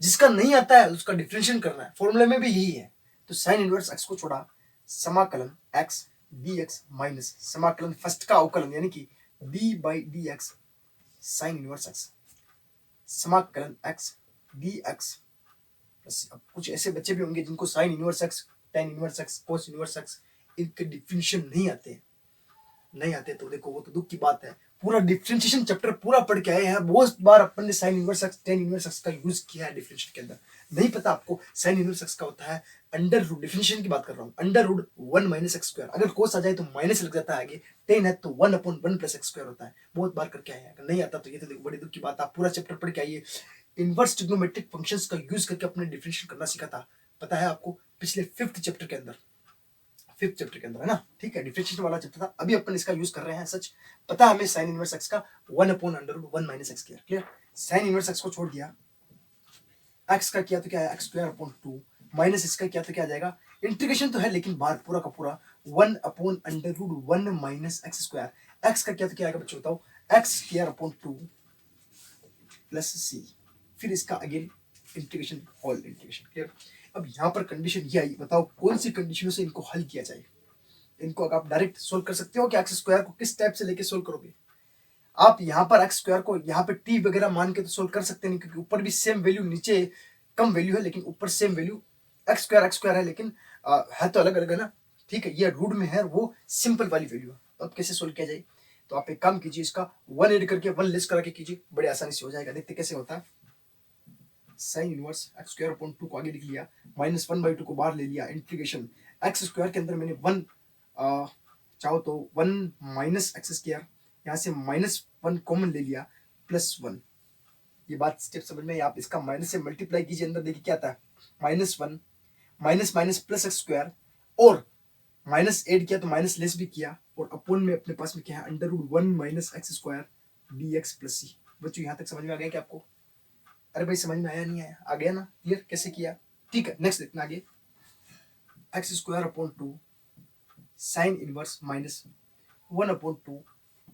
जिसका नहीं आता है उसका डिफरेंशिएशन करना है, फॉर्मूले में भी यही है। तो साइन इनवर्स एक्स को छोड़ा, समाकलन एक्स डी एक्स माइनस समाकलन फर्स्ट का अवकलन यानी कि D by D x sign inverse x, समाकलन एक्स डी एक्स। अब कुछ ऐसे बच्चे भी होंगे जिनको sign inverse x, tan inverse x, कोस इनवर्स एक्स इनके डिफरेंशिएशन नहीं आते तो देखो वो तो दुख की बात है। पूरा डिफरेंशिएशन चैप्टर पूरा पढ़ के आए हैं, बहुत बार अपन ने sign inverse x, tan inverse x का यूज किया है डिफरेंशिएशन के अंदर। नहीं पता आपको साइन इनवर्स एक्स का होता है अंडर रूट, डिफरेंशिएशन की बात कर रहा हूँ, under root 1 minus x square. अगर कोस आ जाए तो माइनस लग जाता है आगे, टेन है तो 1 अपॉन 1 प्लस एक्स स्क्वायर होता है। बहुत बार करके आए हैं, अगर नहीं आता तो ये तो देखो बड़ी दुख की बात। आप पूरा चैप्टर पढ़ के आइए, इनवर्स ट्रिग्नोमेट्रिक फंक्शंस का यूज करके अपने डिफरेंशिएशन करना सीखा था, पता है आपको, पिछले फिफ्थ चैप्टर के अंदर है ना, ठीक है। डिफरेंशिएशन वाला चैप्टर था, अभी अपन इसका यूज कर रहे हैं। सच पता है हमें साइन इनवर्स एक्स का 1 upon under root 1 minus x square, clear. Sine inverse x को छोड़ दिया, एक्स का किया तो क्या है, एक्स स्क्वायर अपॉन 2 माइनस इसका किया तो क्या आ जाएगा, इंटीग्रेशन तो है लेकिन बाहर पूरा का पूरा 1 upon under root 1 minus x square. X का किया तो क्या आएगा बच्चों बताओ, x square upon 2 plus C, फिर इसका again integration, whole integration, clear. अब यहाँ पर कंडीशन ये आई, बताओ कौन सी कंडीशनों से इनको हल किया जाए। इनको अगर आप डायरेक्ट सोल्व कर सकते हो कि एक्स स्क्वायर को किस टाइप से लेके सोल्व करोगे। आप यहाँ पर एक्स स्क्वायर को यहाँ पे टी वगैरह मान के तो सोल्व कर सकते नहीं, क्योंकि ऊपर भी सेम वैल्यू, नीचे कम वैल्यू है लेकिन ऊपर सेम वैल्यू। एक्स स्क्वायर है लेकिन है तो अलग अलग है ना, ठीक है। ये रूट में है, वो सिंपल वाली वैल्यू है। अब कैसे सोल्व किया जाए, तो आप एक काम कीजिए, इसका 1 ऐड करके 1 लेस करा के कीजिए, बड़े आसानी से हो जाएगा। देखते कैसे होता है। Sign inverse x square upon 2 को आगे लिख लिया, माइनस 1 बाई 2 को बाहर ले लिया, इंटीग्रेशन एक्स स्क्वायर के अंदर मैंने 1 चाहो तो 1 माइनस एक्स स्क्वायर, यहाँ से माइनस 1 कॉमन ले लिया, प्लस 1। ये बात स्टेप समझ में, आप इसका माइनस से मल्टीप्लाई कीजिए, अंदर देखिए क्या आता है, minus 1 minus minus plus x square, और माइनस ऐड किया तो माइनस लेस भी किया, और अपोन में अपने पास में क्या है, under root 1 minus x square d x plus C. बच्चों यहाँ तक समझ में आ गया क्या आपको? अरे भाई समझ में आया नहीं आया? आ गया ना, क्लियर कैसे किया? ठीक है, नेक्स्ट देखना आगे, x square upon 2 sine inverse minus 1 upon 2,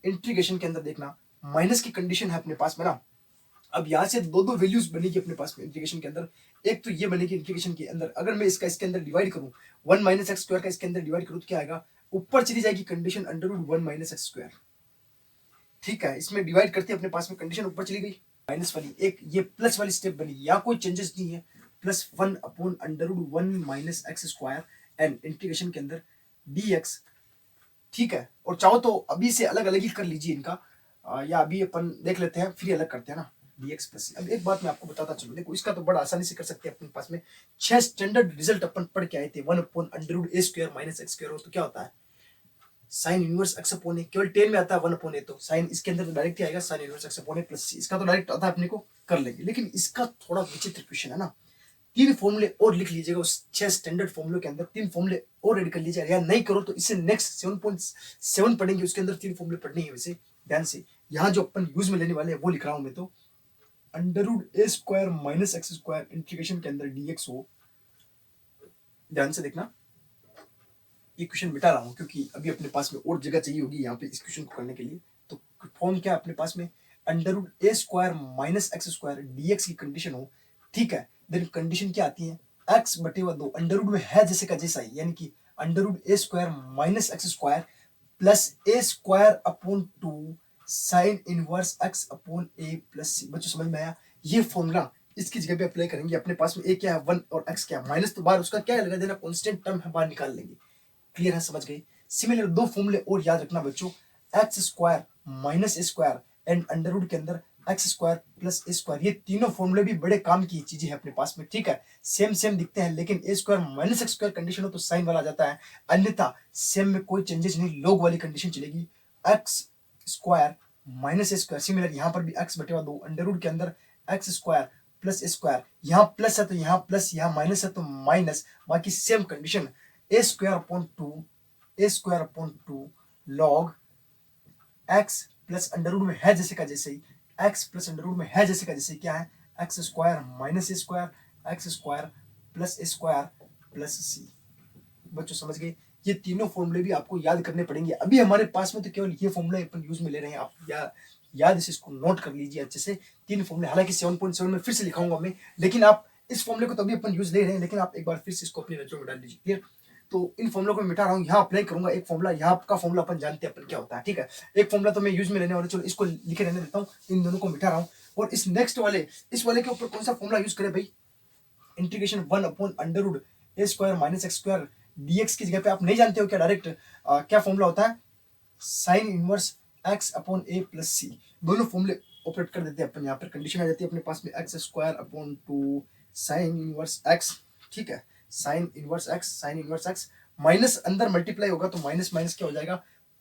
integration के अंदर देखना माइनस की कंडीशन है अपने पास में ना। अब यहाँ से दो दो वैल्यूज बनेगी अपने पास में इंटीग्रेशन के अंदर। एक तो ये बनेगी इंटीग्रेशन के अंदर, अगर मैं इसका इसके अंदर डिवाइड करूँ, 1 माइनस एक्स स्क्वायर का इसके अंदर डिवाइड करूँ तो क्या आएगा, ऊपर चली जाएगी condition under root 1 minus x square. ठीक है, इसमें डिवाइड करते अपने पास में कंडीशन ऊपर चली गई, माइनस वाली एक ये प्लस वाली स्टेप बनी, यहाँ कोई चेंजेस नहीं है, plus 1 upon under root 1 minus x square and integration के अंदर डी एक्स। ठीक है, और चाहो तो अभी से अलग अलग ही कर लीजिए इनका, या अभी अपन देख लेते हैं फिर अलग करते हैं ना, dx प्लस। अब एक बात मैं आपको बताता चलूं, देखो इसका तो बड़ा आसानी से कर सकते हैं अपने पास में 6 स्टैंडर्ड रिजल्ट अपन पढ़ के आए थे, 1 upon under root a square minus x square हो तो क्या होता है, साइन इनवर्स एक्स अपॉन ए। केवल 10 में आता है 1 अपॉन ए, तो साइन इसके अंदर तो डायरेक्ट ही आएगा sign inverse x upon a plus सी। इसका तो डायरेक्ट आता है अपने को, कर लेंगे, लेकिन इसका थोड़ा विचित्र क्वेश्चन है ना, 3 फॉर्मूले और लिख लीजिएगा उस 6 स्टैंडर्ड फॉर्मूले के अंदर, 3 फॉर्मूले और ऐड कर लीजिएगा, या नहीं करो तो इससे नेक्स्ट 7.7 पढ़ेंगे, उसके अंदर 3 फॉर्मूले पढ़ने हैं। वैसे ध्यान से यहाँ जो अपन यूज में लेने वाले हैं वो लिख रहा हूं मैं, तो under root a square minus x square integration के अंदर डीएक्स हो। ध्यान से देखना, ये क्वेश्चन मिटा रहा हूँ क्योंकि अभी अपने पास में और जगह चाहिए होगी यहाँ पे इस क्वेश्चन को करने के लिए। तो फॉर्म क्या है अपने पास में, under root a square minus x square dx की कंडीशन हो, ठीक है। देन कंडीशन क्या आती है, एक्स बटे हुआ 2 अंडर रूट में है जैसे का जैसा ही, यानी कि under root a square minus x square plus A square upon 2 sine inverse x upon a plus C. बच्चों समझ में आया? ये फॉर्मूला इसकी जगह पे अप्लाई करेंगे। अपने पास में ए क्या है 1 और एक्स क्या है माइनस, तो बाहर उसका क्या लगा देना, कांस्टेंट टर्म है, बाहर निकाल लेंगे। क्लियर है, समझ गए? सिमिलर 2 फॉर्मूले और याद रखना बच्चों, x square minus A square and under root के अंदर एक्स स्क्वायर प्लस ए स्क्वायर, ये तीनों फॉर्मूले भी बड़े काम की चीजें हैं अपने पास में, ठीक है। सेम सेम दिखते हैं, लेकिन a square minus x square condition हो तो साइन वाला आ जाता है, अन्यथा सेम में कोई चेंजेस नहीं, लोग वाली कंडीशन चलेगी। एक्स स्क्वायर माइनस ए स्क्वायर, सिमिलर यहाँ पर भी एक्स बटे 2 अंडर रूट के अंदर एक्स स्क्वायर प्लस ए स्क्वायर, यहाँ प्लस है तो यहाँ प्लस, यहाँ माइनस है तो माइनस, बाकी same condition, a square upon 2 a square upon 2 log x plus under root में है जैसे का जैसे ही, एक्स प्लस अंडर रूट में है जैसे का जैसे क्या है, एक्स स्क्वायर माइनस ए स्क्वायर एक्स स्क्वायर प्लस ए स्क्वायर प्लस सी। बच्चों समझ गए? ये तीनों फॉर्मूले भी आपको याद करने पड़ेंगे। अभी हमारे पास में तो केवल ये फॉर्मूले अपन यूज में ले रहे हैं, आप याद से इसको नोट कर लीजिए अच्छे से। 3 फॉर्मूले, हालांकि 7.7 में फिर से लिखाऊंगा मैं, लेकिन आप इस फॉर्मूले को तो अभी अपन यूज ले रहे हैं, लेकिन आप एक बार फिर से इसको अपनी नजरों में डाल लीजिए। क्लियर? तो इन फॉर्मुला को मिटा रहा हूँ, यहाँ अप्लाई करूंगा एक फॉर्मुला, यहाँ का फॉर्मुला अपन जानते हैं अपन क्या होता है, ठीक है। एक फॉर्मुला तो मैं यूज में लेने वाला, चलो इसको लिखे रहने देता हूँ, इन दोनों को मिटा रहा हूँ। और इस नेक्स्ट वाले, इस वाले के ऊपर कौन सा फॉर्मुला यूज करें भाई, integration 1 upon under root a square minus x square dx की जगह पे आप नहीं जानते हो क्या, डायरेक्ट क्या फॉर्मुला होता है, sign inverse x upon a plus सी। दोनों फॉर्मुले ऑपरेट कर देते हैं अपन, यहाँ पर कंडीशन आ जाती है अपने पास में x square upon 2 sine inverse x, ठीक है। साइन इनवर्स एक्स माइनस अंदर मल्टीप्लाई होगा तो माइनस माइनस क्या हो जाएगा,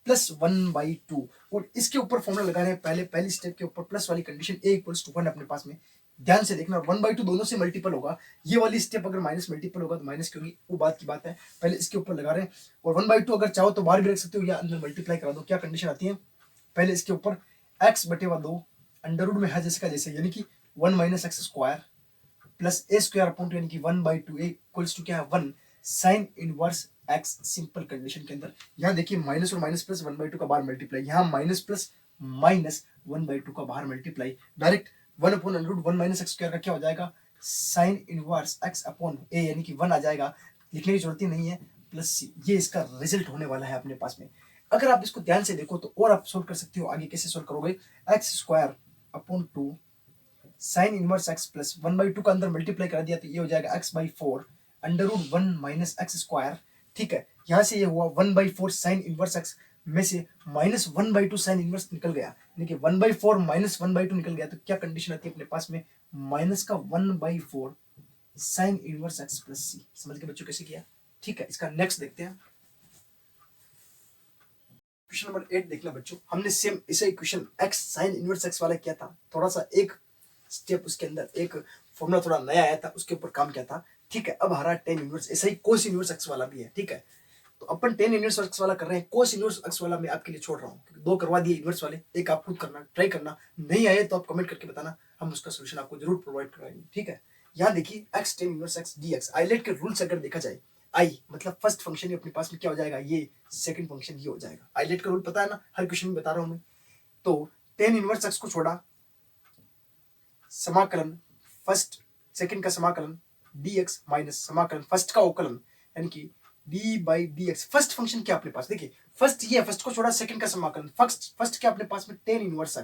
प्लस 1/2। और इसके ऊपर फॉर्मुला लगा रहे हैं, पहली स्टेप के ऊपर प्लस वाली कंडीशन ए इक्वल्स टू 1 अपने पास में। ध्यान से देखना, 1/2 दोनों से मल्टीपल होगा, ये वाली स्टेप अगर माइनस मल्टीपल होगा तो माइनस की होगी, वो बात की बात है, पहले इसके ऊपर लगा रहे हैं। और 1/2 अगर चाहो तो बाहर भी रख सकते हो या अंदर मल्टीप्लाई करा दो। क्या कंडीशन आती है, पहले इसके ऊपर एक्स बटे 2 अंडर रूट में है जैसे का जैसे, यानी कि 1 माइनस एक्स स्क्वायर प्लस ए स्क्वायर अपॉन 2 यानी कि 1/2 ए इक्वल्स टू क्या है 1 sign inverse x. Simple condition के अंदर यहाँ देखिए माइनस और माइनस प्लस 1/2 का बाहर मल्टीप्लाई, यहाँ माइनस प्लस माइनस 1/2 का बाहर multiply, direct 1 upon under root 1 minus x square का क्या हो जाएगा, sine inverse x upon A, यानी कि 1 आ जाएगा, लिखने की जरूरत ही नहीं है, प्लस सी। ये इसका रिजल्ट होने वाला है अपने पास में। अगर आप इसको ध्यान से देखो तो और आप सोल्व कर सकते हो। आगे कैसे सोल्व करोगे, x square upon 2 sine inverse x plus 1/2 का अंदर मल्टीप्लाई कर दिया तो ये हो जाएगा x/4 under root 1 minus x square, ठीक है। यहाँ से ये हुआ 1/4 साइन इनवर्स एक्स में से माइनस 1/2 साइन इनवर्स निकल गया, यानी कि 1/4 माइनस 1/2 निकल गया, तो क्या कंडीशन आती है अपने पास में, माइनस का 1/4 sign inverse x plus c. समझ के बच्चों कैसे किया, ठीक है। इसका नेक्स्ट देखते हैं, क्वेश्चन नंबर 8 देखना बच्चों। हमने सेम इसे question x sign inverse x वाला किया था, थोड़ा सा एक स्टेप उसके अंदर एक फॉर्मूला थोड़ा नया आया था, उसके ऊपर काम किया था, ठीक है। अब हमारा टेन इनवर्स, ऐसा ही कोस इनवर्स एक्स वाला भी है, ठीक है। तो अपन टेन इनवर्स एक्स वाला कर रहे हैं, कोस इनवर्स एक्स वाला मैं आपके लिए छोड़ रहा हूँ क्योंकि 2 करवा दिए इनवर्स वाले, एक आप खुद करना, ट्राई करना, नहीं आए तो आप कमेंट करके बताना, हम उसका सोल्यूशन आपको जरूर प्रोवाइड कराएंगे, ठीक है। यहाँ देखिए x tan inverse x d x, ILATE के रूल्स अगर देखा जाए, आई मतलब फर्स्ट फंक्शन ही अपने पास में क्या हो जाएगा, ये सेकंड फंक्शन ये हो जाएगा। आइलेट का रूल पता है ना, हर क्वेश्चन में बता रहा हूं मैं। तो टेन इनवर्स एक्स को छोड़ा, समाकलन फर्स्ट सेकंड का समाकलन dx माइनस समाकलन फर्स्ट का अवकलन, यानी कि d/dx। फर्स्ट फंक्शन क्या अपने पास, देखिए फर्स्ट ये, फर्स्ट को छोड़ा सेकंड का समाकलन, फर्स्ट क्या अपने पास में टेन इनवर्स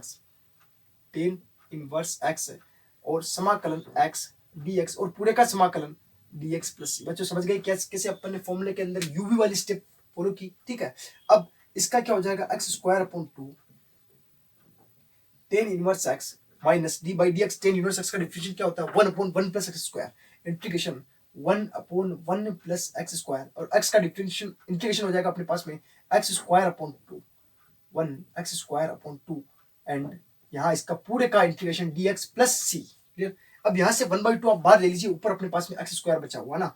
एक्स और समाकलन x dx और पूरे का समाकलन dx प्लस। बच्चों समझ गए कैसे अपन ने फॉर्मूले के अंदर uv वाली स्टेप फॉलो की, ठीक है। अब इसका क्या हो जाएगा, x square upon 2 tan inverse x minus d/dx। Ten inverse x का डिफरेंशियल क्या होता है, 1/1 plus x square integration 1/1 plus x square, और x का डिफरेंशियल इंटीग्रेशन हो जाएगा अपने पास में x square upon 2 1 x square upon 2 and यहाँ इसका पूरे का integration dx plus C. Clear? अब यहाँ से 1/2 आप बाहर ले लीजिए, ऊपर अपने पास में एक्स स्क्वायर बचा हुआ ना,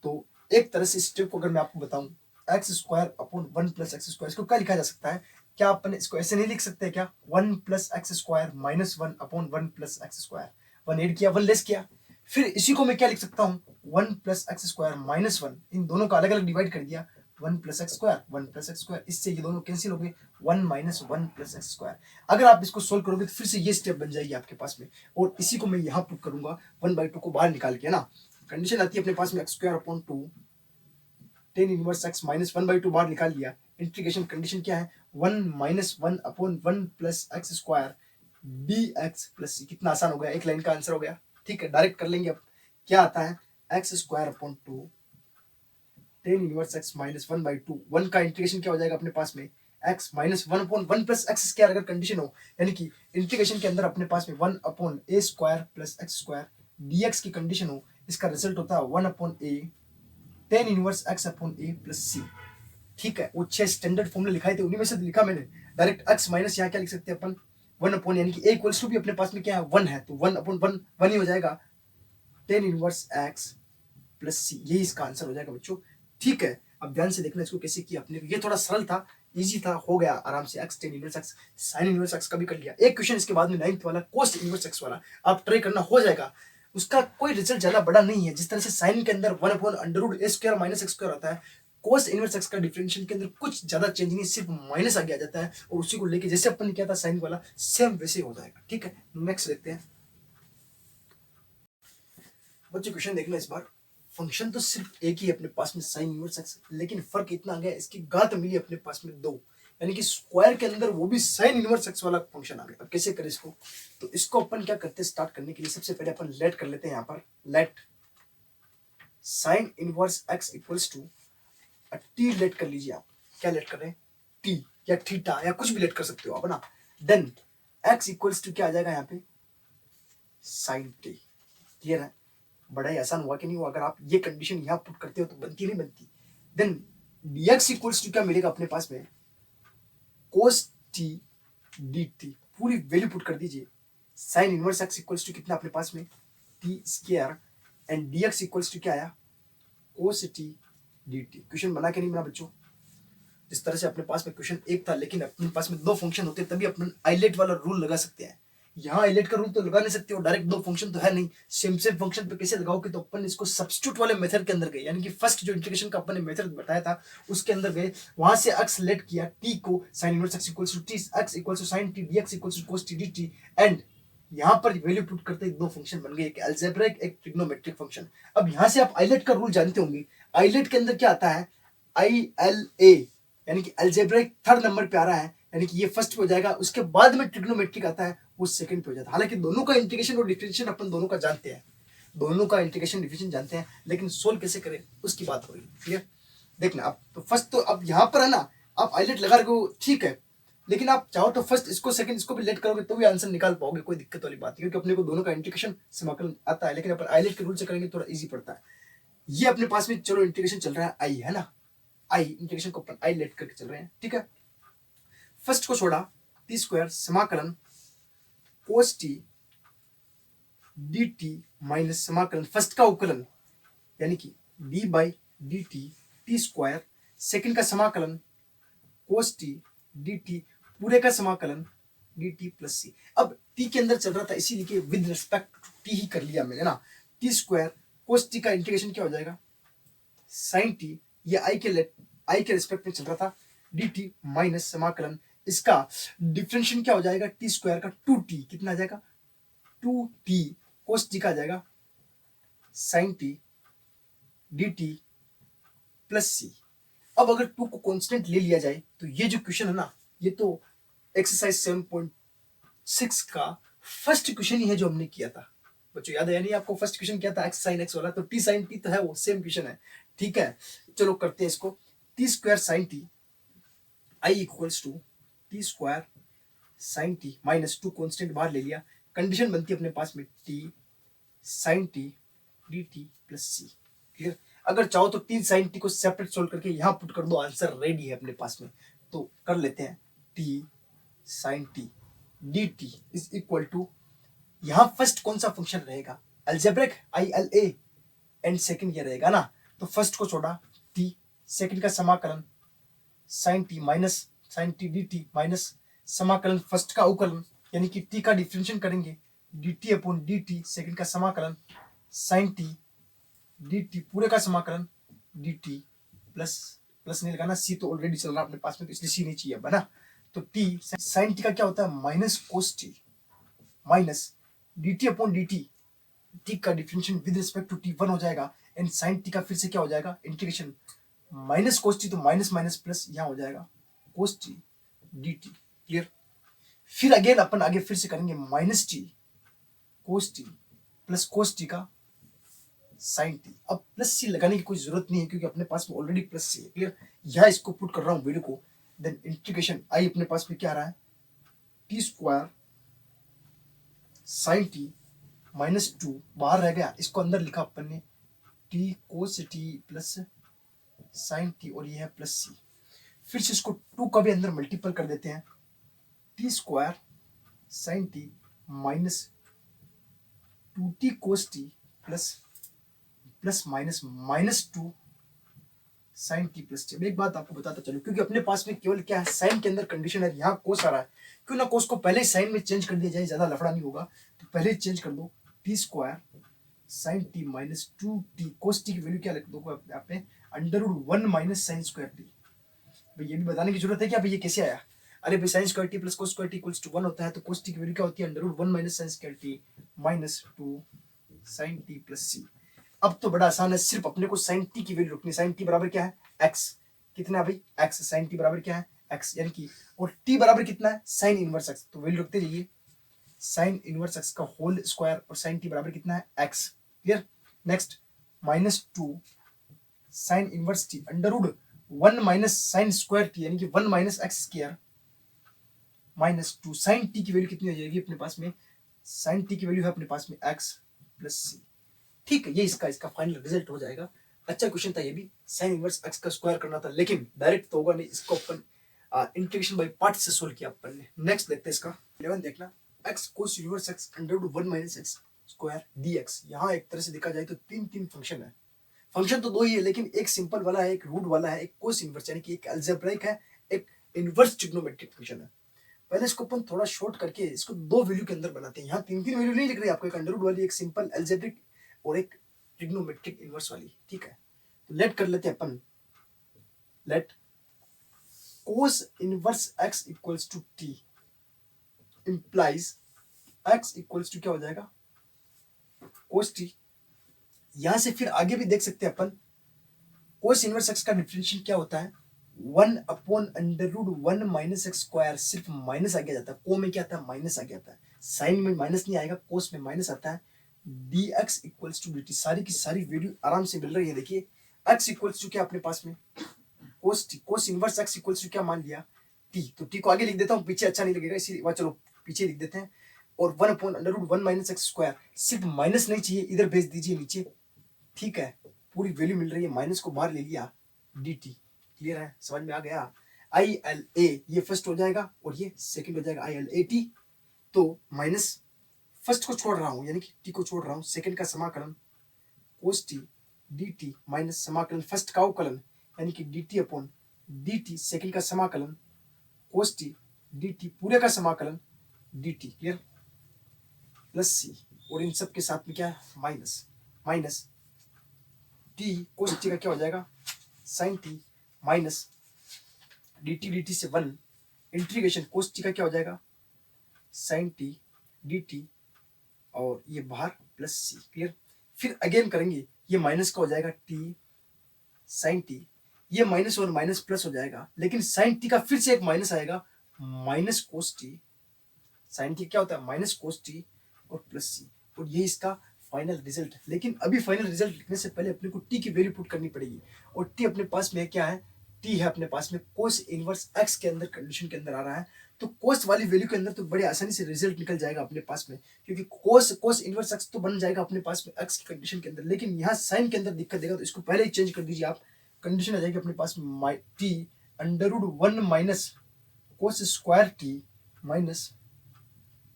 तो एक तरह से इस ट्रिक को अगर मैं आपको बताऊं, x square upon 1 plus x square, इसको क्या लिखा जा सकता है? क्या अपन इसको ऐसे नहीं लिख सकते क्या? 1 plus x square minus 1 upon 1 plus x square, 1 add किया 1 लेस किया, फिर इसी को मैं क्या लिख सकता हूँ? 1 प्लस एक्स स्क्वायर माइनस 1, इन दोनों का अलग अलग डिवाइड कर दिया, 1 plus x square 1 plus x square, इससे ये दोनों कैंसिल हो गए, 1 माइनस 1 प्लस एक्स स्क्वायर। अगर आप इसको सोल्व करोगे तो फिर से ये स्टेप बन जाएगी आपके पास में, और इसी को मैं यहाँ पुट करूंगा 1/2 को बाहर निकाल के ना, कंडीशन आती है अपने पास में x square upon 2 tan inverse x minus 1/2 बाहर निकाल लिया, इंटीग्रेशन कंडीशन क्या है? 1 minus 1 upon 1 plus x square b x plus C. कितना आसान हो गया, एक लाइन का आंसर हो गया। ठीक है, डायरेक्ट कर लेंगे। अब क्या आता है? X square upon 2 tan inverse x minus 1/2, 1 का इंटीग्रेशन क्या हो जाएगा अपने पास में? X minus 1 upon 1 plus x square अगर कंडीशन हो, यानी कि इंटीग्रेशन के अंदर अपने पास में 1 upon a square plus x square dx की कंडीशन हो, इसका रिजल्ट होता है 1 upon a tan inverse x upon a plus C. ठीक है, वो 6 स्टैंडर्ड फॉर्मूले लिखाए थे, उन्हीं में से लिखा मैंने। डायरेक्ट एक्स माइनस यहाँ क्या लिख सकते हैं अपन? 1 अपॉन, यानी कि ए इक्वल्स टू भी अपने पास में क्या है? 1 है, तो 1 अपॉन 1 1 ही हो जाएगा, टेन इनवर्स एक्स प्लस सी, यही इसका आंसर हो जाएगा बच्चों। ठीक है, अब ध्यान से देखना इसको कैसे किया अपने, ये थोड़ा सरल था, इजी था, हो गया आराम से। X tan inverse x sign inverse x का भी कर लिया। एक क्वेश्चन इसके बाद में 9th वाला कोस इनवर्स एक्स वाला आप ट्राई करना, हो जाएगा। उसका कोई रिजल्ट ज्यादा बड़ा नहीं है, जिस तरह से साइन के अंदर 1 upon under root a square minus x square होता है, कोस इनवर्स एक्स का डिफरेंशियल के अंदर कुछ ज्यादा चेंज नहीं, सिर्फ माइनस आगे आ जाता है, और उसी को लेके जैसे अपन ने किया था साइन वाला, सेम वैसे हो जाएगा। ठीक है, नेक्स्ट देखते हैं बच्चों, क्वेश्चन देखना इस बार। फंक्शन तो सिर्फ एक ही अपने पास में साइन इनवर्स एक्स, लेकिन फर्क इतना आ गया, इसकी घात मिली अपने पास में 2, यानी कि स्क्वायर के अंदर वो भी साइन इनवर्स एक्स वाला फंक्शन आ गया। अब कैसे करें इसको? तो इसको अपन क्या करते हैं, स्टार्ट करने के लिए सबसे पहले अपन लेट कर लेते हैं यहाँ पर, let sine inverse x equals to t, let कर लीजिए आप। क्या लेट कर रहे हैं? टी या थीटा या कुछ भी लेट कर सकते हो आप ना। देन एक्स इक्वल्स टू क्या आ जाएगा यहाँ पे? Sign T. क्लियर है? बड़ा ही आसान हुआ कि नहीं हुआ? अगर आप ये कंडीशन यहाँ पुट करते हो तो बनती नहीं बनती। देन dx इक्वल्स टू क्या मिलेगा अपने पास में? cos t dt, पूरी वैल्यू पुट कर दीजिए। Sine inverse x equals to कितना अपने पास में? t square, and dx equals to क्या आया? cos t dt। क्वेश्चन बना के नहीं बना बच्चों? जिस तरह से अपने पास में क्वेश्चन एक था, लेकिन अपने पास में 2 फंक्शन होते तभी अपन आइलेट वाला रूल लगा सकते हैं। यहाँ आइलेट का रूल तो लगा नहीं सकते हो, डायरेक्ट 2 फंक्शन तो है नहीं, सेम सेम फंक्शन पे कैसे लगाओगे? तो अपन इसको सब्स्टिट्यूट वाले मेथड के अंदर गए, यानी कि फर्स्ट जो इंटीग्रेशन का अपन ने मेथड बताया था उसके अंदर गए, वहां से एक्स लेट किया, टी को sine inverse x equals to t x equals to sine t dx equals to cos t d, and यहाँ पर वैल्यू पुट करते 2 फंक्शन बन गए, एक अलजेब्रिक एक ट्रिग्नोमेट्रिक फंक्शन। अब यहाँ से आप आइलेट का रूल जानते होंगे, आइलेट के अंदर क्या आता है? ILA, यानी कि अलजेब्रिक थर्ड नंबर पे आ रहा है, यानी कि ये फर्स्ट पे हो जाएगा, उसके बाद में ट्रिग्नोमेट्रिक आता है, वो सेकंड पे हो जाता है। हालांकि दोनों का इंटीग्रेशन और डिफरेंशिएशन अपन दोनों का जानते हैं, दोनों का इंटीग्रेशन डिफरेंशिएशन जानते हैं, लेकिन सोल्व कैसे करें उसकी बात हो रही है। क्लियर? देखना आप तो फर्स्ट तो अब यहाँ पर है ना, आप आइलेट लगा रहे हो ठीक है, लेकिन आप चाहो तो फर्स्ट इसको सेकंड इसको भी लेट करोगे तो भी आंसर निकाल पाओगे, कोई दिक्कत वाली बात नहीं, क्योंकि अपने को दोनों का इंटीग्रेशन समाकलन आता है, लेकिन अपन आइलेट के रूल से करेंगे थोड़ा इजी पड़ता है। ये अपने पास में चलो इंटीग्रेशन चल रहा है आई, है ना, आई इंटीग्रेशन को अपन आई लेट करके चल रहे हैं। ठीक है, फर्स्ट को छोड़ा, टी स्क्वायर समाकलन कोस टी डी टी माइनस समाकलन फर्स्ट का उकलन, यानी कि D by D T square, second का समाकलन कोस टी डी टी पूरे का समाकलन डी टी प्लस सी। अब टी के अंदर चल रहा था इसीलिए विद रिस्पेक्ट टू टी ही कर लिया मैंने ना। टी स्क्वायर कोस टी का इंटीग्रेशन क्या हो जाएगा? साइन टी, ये आई के रिस्पेक्ट में चल रहा था, डी टी माइनस समाकलन इसका डिफरेंशिएशन क्या हो जाएगा? टी स्क्वायर का 2t, कितना आ जाएगा? 2t कोस टी का आ जाएगा sine t d t plus C. अब अगर 2 को कांस्टेंट ले लिया जाए तो ये जो क्वेश्चन है ना, ये तो एक्सरसाइज 7.6 का फर्स्ट क्वेश्चन ही है जो हमने किया था बच्चों। याद है नहीं आपको? फर्स्ट क्वेश्चन क्या था? एक्स साइन एक्स वाला, तो टी साइन टी तो है, वो सेम क्वेश्चन है। ठीक है, चलो करते हैं इसको। T square sine t I equals to t square sine t minus 2 constant बाहर ले लिया, कंडीशन बनती है अपने पास में t sine t d t plus C. Clear? अगर चाहो तो टी साइन टी को सेपरेट सोल्व करके यहाँ पुट कर दो, आंसर रेडी है अपने पास में। तो कर लेते हैं, t sine t d t is equal to, यहाँ फर्स्ट कौन सा फंक्शन रहेगा? अल्जेब्रिक ILA, एंड सेकंड ये रहेगा ना, तो फर्स्ट को छोड़ा t, सेकंड का समाकलन sin t minus sin t dt minus समाकलन फर्स्ट का अवकलन यानी कि t का डिफरेंशिएशन करेंगे dt अपॉन dt, सेकंड का समाकलन sin t dt पूरे का समाकलन dt प्लस प्लस नहीं लगाना, c तो ऑलरेडी चल रहा है अपने पास में, तो इसलिए c नहीं चाहिए अब, है ना। तो t sin t का क्या होता है minus cos t minus dt upon dt, t का differentiation with respect to t 1 हो जाएगा, एंड sin t का फिर से क्या हो जाएगा इंटीग्रेशन माइनस cos t, तो माइनस माइनस प्लस यहाँ हो जाएगा cos t dt। क्लियर। फिर अगेन अपन आगे फिर से करेंगे minus t cos t plus cos t का sin t। अब प्लस c लगाने की कोई जरूरत नहीं है क्योंकि अपने पास में ऑलरेडी प्लस c है। क्लियर। यहाँ इसको पुट कर रहा हूँ वैल्यू को, देन इंटीग्रेशन आई अपने पास में क्या आ रहा है T square sin t minus 2 बाहर रह गया, इसको अंदर लिखा अपन ने t cos t plus sin t, और ये है प्लस c। फिर से इसको 2 का भी अंदर मल्टीपल कर देते हैं, t square sin t minus 2t cos t plus plus minus minus 2 sin t plus t। एक बात आपको बताता चलो, क्योंकि अपने पास में केवल क्या है साइन के अंदर कंडीशन है, यहाँ कोस आ रहा है, क्यों ना कोस को पहले ही साइन में चेंज कर दिया जाए, ज्यादा लफड़ा नहीं होगा, तो पहले ही चेंज कर दो t square sin t minus 2t cos t की वैल्यू क्या लिख दो आपने √1 माइनस साइन स्क्वायर t। भाई ये भी बताने की जरूरत है कि भाई ये कैसे आया, अरे भाई sine square t plus cos square t equals to 1 होता है, तो cos t की वैल्यू क्या होती है √1 minus sign square t minus 2 sin t plus c। अब तो बड़ा आसान है, सिर्फ अपने को sin t की वैल्यू रखनी है। sin t बराबर क्या है x, कितना है भाई x, sin t बराबर क्या है x, यानी कि और t बराबर कितना है sin इनवर्स x, तो वैल्यू रखते जाइए sin इनवर्स x का होल स्क्वायर, और sin t बराबर कितना है x। Clear. Next minus 2 sin inverse t √1 minus sign square t, यानी कि 1 minus x square minus 2 sin t की वैल्यू कितनी हो जाएगी अपने पास में, sin t की वैल्यू है अपने पास में x प्लस c। ठीक है, ये इसका फाइनल रिजल्ट हो जाएगा। अच्छा क्वेश्चन था ये भी, sin इनवर्स x का स्क्वायर करना था, लेकिन डायरेक्ट तो होगा नहीं, इसको अपन इंटीग्रेशन बाय पार्ट्स से सोल्व किया अपन ने। नेक्स्ट देखते हैं इसका 11 देखना, x cos inverse x √1 minus x square dx। यहाँ एक तरह से देखा जाए तो तीन फंक्शन है, फंक्शन तो दो ही है, लेकिन एक सिंपल वाला है, एक रूट वाला है, एक कोस इनवर्स यानी कि एक अलजेब्रिक है, एक इनवर्स ट्रिग्नोमेट्रिक फंक्शन है। पहले इसको अपन थोड़ा शॉर्ट करके इसको दो वैल्यू के अंदर बनाते हैं। यहाँ तीन वैल्यू नहीं लिख रही आपको, एक अंडर रूट वाली, एक सिंपल अलजेब्रिक और एक ट्रिग्नोमेट्रिक इनवर्स वाली। ठीक है, तो लेट कर लेते हैं अपन, let cos inverse x equals to t implies x equals to क्या हो जाएगा cos t। यहां से फिर आगे भी देख सकते हैं अपन, cos इनवर्स x का डिफरेंशियल क्या होता है 1 अपॉन √1 माइनस x स्क्वायर, सिर्फ माइनस आगे जाता है, को में क्या आता है माइनस आगे आता है, साइन में माइनस नहीं आएगा, कोस में माइनस आता है, dx इक्वल्स टू dt। सारी की सारी वैल्यू आराम से मिल रही है। देखिए x इक्वल्स टू क्या अपने पास में cos t, cos inverse x equals to क्या मान लिया t, तो t को आगे लिख देता हूँ, पीछे अच्छा नहीं लगेगा इसीलिए वहाँ, चलो पीछे लिख देते हैं, और 1 अपॉन √1 माइनस x स्क्वायर, सिर्फ माइनस नहीं चाहिए, इधर भेज दीजिए नीचे। ठीक है, पूरी वैल्यू मिल रही है, माइनस को बाहर ले लिया dt। क्लियर है, समझ में आ गया। ILA ये फर्स्ट हो जाएगा और ये सेकंड हो जाएगा ILAT। तो माइनस फर्स्ट को छोड़ रहा हूं यानी कि t को छोड़ रहा हूं, सेकंड का समाकलन cos t dt माइनस समाकलन फर्स्ट का अवकलन यानी कि dt अपॉन dt, सेकंड का समाकलन cos t dt पूरे का समाकलन dt। क्लियर, प्लस c, और इन सब के साथ में क्या है minus minus t cos t का क्या हो जाएगा sin t माइनस dt से 1 इंटीग्रेशन cos t का क्या हो जाएगा sin t dt, और ये बाहर प्लस c। क्लियर, फिर अगेन करेंगे, ये माइनस का हो जाएगा t sin t, ये माइनस और माइनस प्लस हो जाएगा, लेकिन sin t का फिर से एक माइनस आएगा minus cos t। sin t क्या होता है माइनस cos t और प्लस c, और ये इसका फाइनल रिजल्ट। लेकिन अभी फाइनल रिजल्ट लिखने से पहले अपने को t की वैल्यू पुट करनी पड़ेगी, और t अपने पास में क्या है t है अपने पास में cos इनवर्स x के अंदर कंडीशन के अंदर आ रहा है, तो cos वाली वैल्यू के अंदर तो बड़े आसानी से रिजल्ट निकल जाएगा अपने पास में, क्योंकि cos इनवर्स x तो बन जाएगा अपने पास में x की कंडीशन के अंदर। लेकिन यहाँ साइन के अंदर दिक्कत देगा, तो इसको पहले ही चेंज कर दीजिए आप, कंडीशन आ जाएगी अपने पास में t √1 minus cos square t minus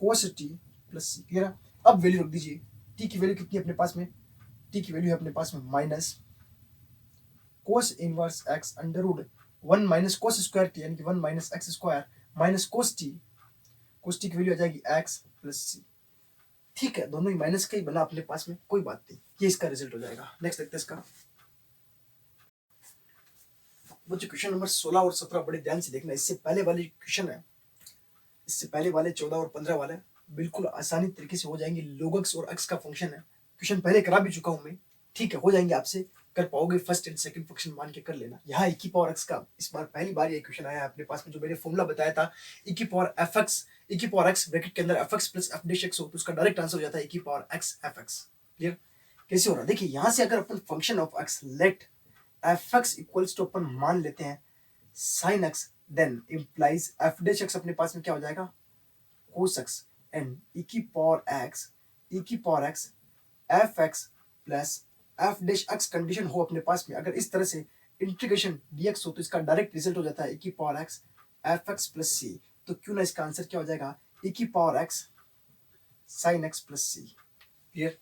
cos t plus c। Clear है, अब वैल्यू रख दीजिए टी की वैल्यू कितनी है अपने पास में, टी की वैल्यू है अपने पास में minus cos inverse x under root 1 minus cos square t, यानी कि 1 minus x square minus cos t की वैल्यू आ जाएगी एक्स प्लस सी। ठीक है, दोनों ही माइनस का ही बना अपने पास में, कोई बात नहीं, ये इसका रिजल्ट हो जाएगा। नेक्स्ट देखते हैं इसका। वो जो क्वेश्चन नंबर 16 और 17 बड़े ध्यान से देखना, इससे पहले वाले क्वेश्चन है, इससे पहले वाले 14 और 15 वाले बिल्कुल आसानी तरीके से हो जाएंगे। लोगक्स और एक्स का फंक्शन है, क्वेश्चन पहले करा भी चुका हूं मैं, ठीक है, हो जाएंगे आपसे, कर पाओगे, फर्स्ट एंड सेकंड फंक्शन मान के कर लेना। यहाँ e की पावर x का इस बार पहली बार ये क्वेश्चन आया है अपने पास में, जो मैंने फॉर्मूला बताया था e की पावर fx, e की पावर x ब्रैकेट के अंदर fx plus f dash x हो तो उसका डायरेक्ट आंसर हो जाता है e की पावर x fx। क्लियर? कैसे हो रहा है देखिए, यहाँ से अगर अपन function of x let fx equals to अपन मान लेते हैं sin x, then implies f dash x अपने पास में क्या हो जाएगा cos x, एंड e की power x fx plus f dash x condition हो अपने पास में, अगर इस तरह से इंटीग्रेशन dx हो तो इसका डायरेक्ट रिजल्ट हो जाता है e की power x fx plus c। तो क्यों ना इसका आंसर क्या हो जाएगा e की power x sin x plus c। Clear?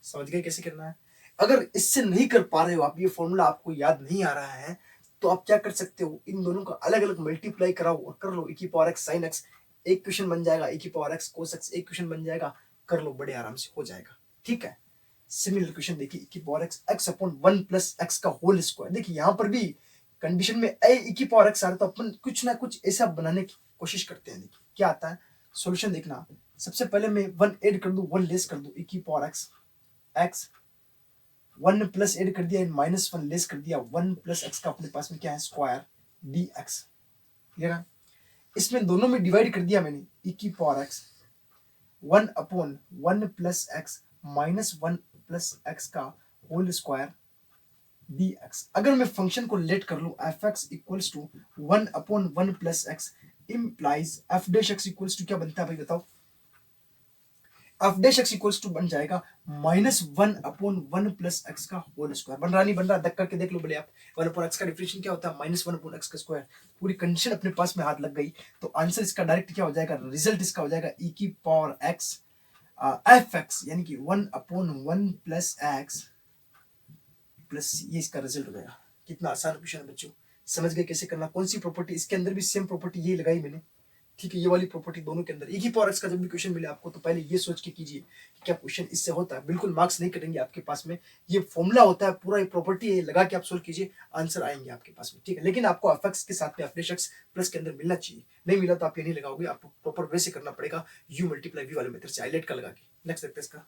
समझ गए कैसे करना है? अगर इससे नहीं कर पा रहे हो आप, ये फॉर्मूला आपको याद नहीं आ रहा है, तो आप क्या कर सकते हो, इन दोनों का अलग अलग मल्टीप्लाई कराओ और कर लो e की पावर x sin x, एक क्वेश्चन बन जाएगा e की पावर x cos x, एक क्वेश्चन बन जाएगा, कर लो, बड़े आराम से हो जाएगा। ठीक है, सिमिलर क्वेश्चन देखिए e की power x x upon 1 plus x का होल स्क्वायर। देखिए यहाँ पर भी कंडीशन में e की पावर x आ रहा, तो अपन कुछ ना कुछ ऐसा बनाने की कोशिश करते हैं। देखिए क्या आता है सॉल्यूशन देखना, सबसे पहले मैं 1 ऐड कर दूं, 1 लेस कर दूं, e की power x x 1 plus add कर दिया एंड माइनस 1 लेस कर दिया, 1 प्लस x का अपने पास में क्या है स्क्वायर dx। क्लियर है? इसमें दोनों में डिवाइड कर दिया मैंने e की power x 1 upon 1 plus x minus 1 plus x का होल स्क्वायर dx। अगर मैं फंक्शन को लेट कर लूं fx equals to 1 upon 1 plus x implies f dash x equals to क्या बनता है भाई बताओ, f dash x equals to बन जाएगा माइनस 1 अपॉन 1 प्लस x का होल स्क्वायर। बन रहा नहीं बन रहा, देख करके देख लो बोले आप, 1 अपॉन x का डिफरेंशियल क्या होता है माइनस 1 अपॉन x का स्क्वायर। पूरी कंडीशन अपने पास में हाथ लग गई, तो आंसर इसका डायरेक्ट क्या हो जाएगा, रिजल्ट इसका हो जाएगा e की पावर x fx, यानी कि 1 अपॉन 1 प्लस x प्लस ये इसका रिजल्ट हो जाएगा। कितना आसान क्वेश्चन है बच्चों, समझ गए कैसे करना। कौन सी प्रॉपर्टी, इसके अंदर भी सेम प्रॉपर्टी ये लगाई मैंने, ठीक है, ये वाली प्रॉपर्टी दोनों के अंदर। एक ही पावर एक्स का जब भी क्वेश्चन मिले आपको, तो पहले ये सोच के कीजिए कि क्या क्वेश्चन इससे होता है, बिल्कुल मार्क्स नहीं कटेंगे आपके पास में, ये फॉर्मूला होता है पूरा, ये प्रॉपर्टी है, लगा के आप सोल्व कीजिए, आंसर आएंगे आपके पास में। ठीक है, लेकिन आपको एफएक्स के साथ में एफ डैश एक्स प्लस के अंदर मिलना चाहिए, नहीं मिला तो आप ये नहीं लगाओगे, आपको प्रॉपर वे से करना पड़ेगा, यू मल्टीप्लाई वी वाले मेथड से, आइलेट का लगा के। नेक्स्ट देखते हैं इसका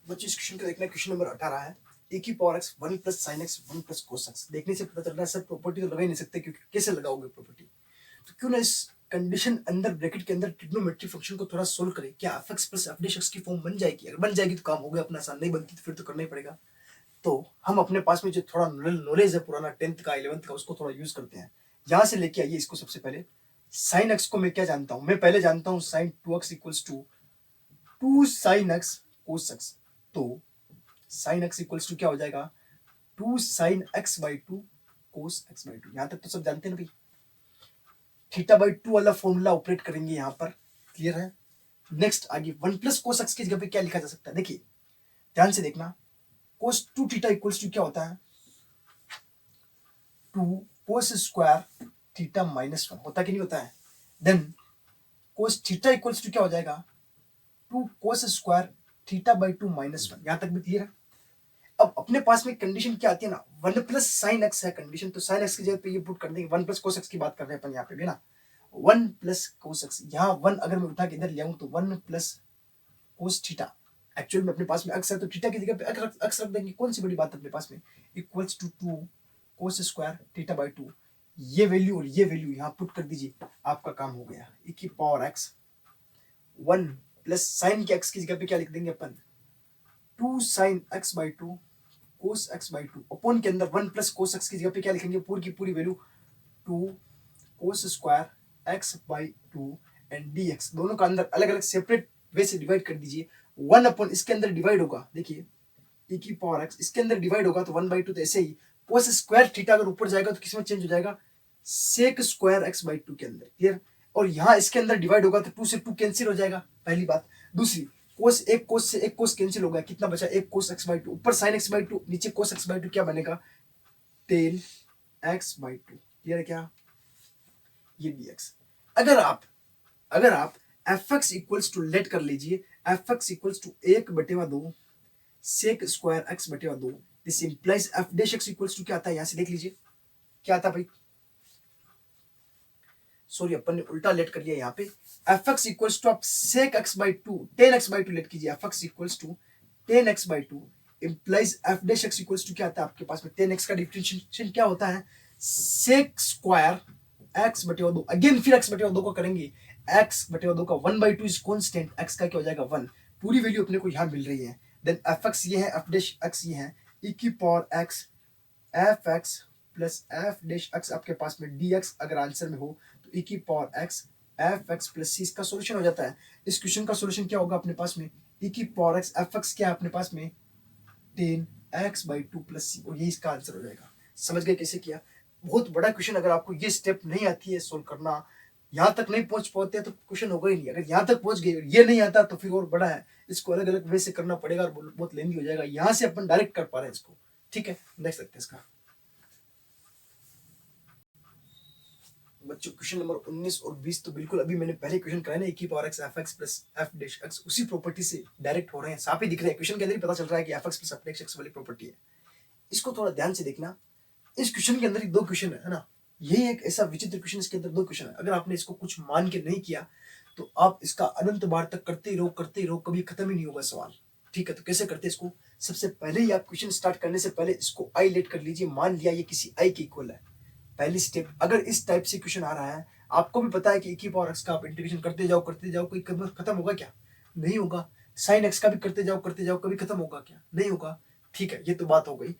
बच्चों, इस क्वेश्चन का देखना है, क्वेश्चन नंबर 18 है, ए की power x 1 plus sine x 1 plus cos x. देखने से पता चल रहा है सर प्रॉपर्टी तो लगा ही नहीं सकते, क्योंकि कैसे लगाओगे प्रॉपर्टी, तो क्यों ना इस कंडीशन अंदर ब्रैकेट के अंदर ट्रिग्नोमेट्रिक फंक्शन को थोड़ा सोल्व करें, क्या F x plus f dash x की फॉर्म बन जाएगी, अगर बन जाएगी तो काम हो गया अपना आसान, नहीं बनती तो फिर तो करना ही पड़ेगा। तो हम अपने पास में जो थोड़ा नॉलेज है पुराना 10th का 11th का, उसको थोड़ा यूज करते हैं। यहां से लेके आइए इसको, सबसे पहले साइन एक्स को मैं क्या जानता हूं, मैं पहले जानता हूं sine 2x equals to 2 sine x cos x. तो साइन एक्स इक्वल्स टू क्या हो जाएगा 2 sine x by 2 cos x by 2। यहां तक तो सब जानते हैं ना भाई, थीटा बाई 2 वाला फॉर्मूला ऑपरेट करेंगे यहां पर। क्लियर है? नेक्स्ट आगे 1 प्लस कोस एक्स की जगह पे क्या लिखा जा सकता है, देखिए ध्यान से देखना, कोस 2 थीटा इक्वल्स टू क्या होता है 2 कोस स्क्वायर थीटा माइनस 1, होता कि नहीं होता है। Then cos theta equals to क्या हो जाएगा 2 cos square theta by 2 minus 1। यहां तक भी क्लियर है? अब अपने पास में कंडीशन क्या आती है ना, 1 प्लस साइन एक्स है कंडीशन, तो साइन एक्स की जगह पे ये पुट कर देंगे, 1 प्लस कोस एक्स की बात कर रहे हैं अपन यहाँ पे भी ना, 1 प्लस कोस एक्स, यहाँ 1 अगर मैं उठा के इधर ले आऊं तो 1 प्लस कोस थीटा, एक्चुअल में अपने पास में अक्स है तो थीटा की जगह पे अक्स रख देंगे, कौन सी बड़ी बात है अपने पास में, equals to 2 cos square theta by 2, ये वैल्यू और ये वैल्यू यहाँ पुट कर दीजिए, आपका काम हो गया। e की पावर एक्स 1 प्लस साइन के एक्स की जगह पे क्या लिख देंगे अपन 2 sine x by 2 cos x by 2 upon के अंदर 1 प्लस कोस एक्स की जगह पे क्या लिखेंगे पूरी की पूरी value 2 cos square x by 2 and D x, दोनों का अंदर अलग अलग सेपरेट वे से डिवाइड कर दीजिए। 1 अपॉन इसके अंदर डिवाइड होगा, देखिए e की पावर x इसके अंदर डिवाइड होगा तो 1 बाई 2, तो ऐसे ही कोस स्क्वायर थीटा अगर ऊपर जाएगा तो किसमें चेंज हो जाएगा सेक स्क्वायर एक्स बाई 2 के अंदर। क्लियर? और यहाँ इसके अंदर डिवाइड होगा तो 2 से 2 कैंसिल हो जाएगा, पहली बात। दूसरी, कोस एक कोस से एक कोस कैंसिल हो गया, कितना बचा, एक कोस x बाई 2, ऊपर साइन x बाई 2, नीचे कोस x बाई 2, क्या बनेगा, टेन x बाई 2। ये क्या, ये dx। अगर आप fx इक्वल्स टू लेट कर लीजिए fx equals to 1/2 sec square x/2, this implies f dash x equals to क्या आता है, यहां से देख लीजिए क्या आता है भाई, सॉरी अपन ने उल्टा लेट कर लिया यहाँ पे। fx इक्वल्स टू आप sec x by 2 10x by 2 let कीजिए, fx equals to 10x by 2 implies f dash x equals to क्या आता है आपके पास में, 10x का डिफरेंशिएशन क्या होता है, सेक स्क्वायर x/2। अगेन फिर x/2 को करेंगे, x/2 का 1/2 इज कांस्टेंट, x का क्या हो जाएगा 1, पूरी वैल्यू अपने को यहाँ मिल रही है। देन fx ये है, f डैश x ये है, e की power x fx plus f dash x आपके पास में dx अगर आंसर में हो तो e की power x fx plus c इसका सॉल्यूशन हो जाता है। इस क्वेश्चन का सॉल्यूशन क्या होगा अपने पास में, e की पावर x fx क्या है अपने पास में 10x बाई 2 प्लस c, और ये इसका आंसर हो जाएगा। समझ गए कैसे किया, बहुत बड़ा क्वेश्चन। अगर आपको ये स्टेप नहीं आती है सोल्व करना, यहाँ तक नहीं पहुंच पाते तो क्वेश्चन होगा ही नहीं। अगर यहाँ तक पहुंच गए और ये नहीं आता तो फिर और बड़ा है, इसको अलग अलग वे से करना पड़ेगा और बहुत लेंदी हो जाएगा। यहाँ से अपन डायरेक्ट कर पा रहे हैं इसको, ठीक है। नेक्स्ट देखते हैं इसका बच्चों, क्वेश्चन नंबर 19 और 20 तो बिल्कुल अभी मैंने पहले क्वेश्चन कराया ना, e की power x fx plus f dash x, उसी प्रॉपर्टी से डायरेक्ट हो रहे हैं, साफ ही दिख रहे हैं, क्वेश्चन के अंदर ही पता चल रहा है कि fx plus f dash x वाली प्रॉपर्टी है। इसको थोड़ा ध्यान से देखना, इस क्वेश्चन के अंदर ही दो क्वेश्चन है ना, यही एक ऐसा विचित्र क्वेश्चन, इसके अंदर दो क्वेश्चन है। अगर आपने इसको कुछ मान के नहीं किया तो आप इसका अनंत बार तक करते ही रहो, कभी खत्म ही नहीं होगा सवाल, ठीक है। तो कैसे करते हैं इसको, सबसे पहले ही आप क्वेश्चन स्टार्ट करने से पहले इसको आई लेट कर लीजिए, मान लिया ये किसी आई के इक्वल है, पहली स्टेप। अगर इस टाइप से क्वेश्चन आ रहा है, आपको भी पता है कि e की पावर x का आप इंटीग्रेशन करते जाओ कोई कभी खत्म होगा क्या, नहीं होगा। साइन x का भी करते जाओ कभी खत्म होगा क्या, नहीं होगा, ठीक है। ये तो बात हो गई,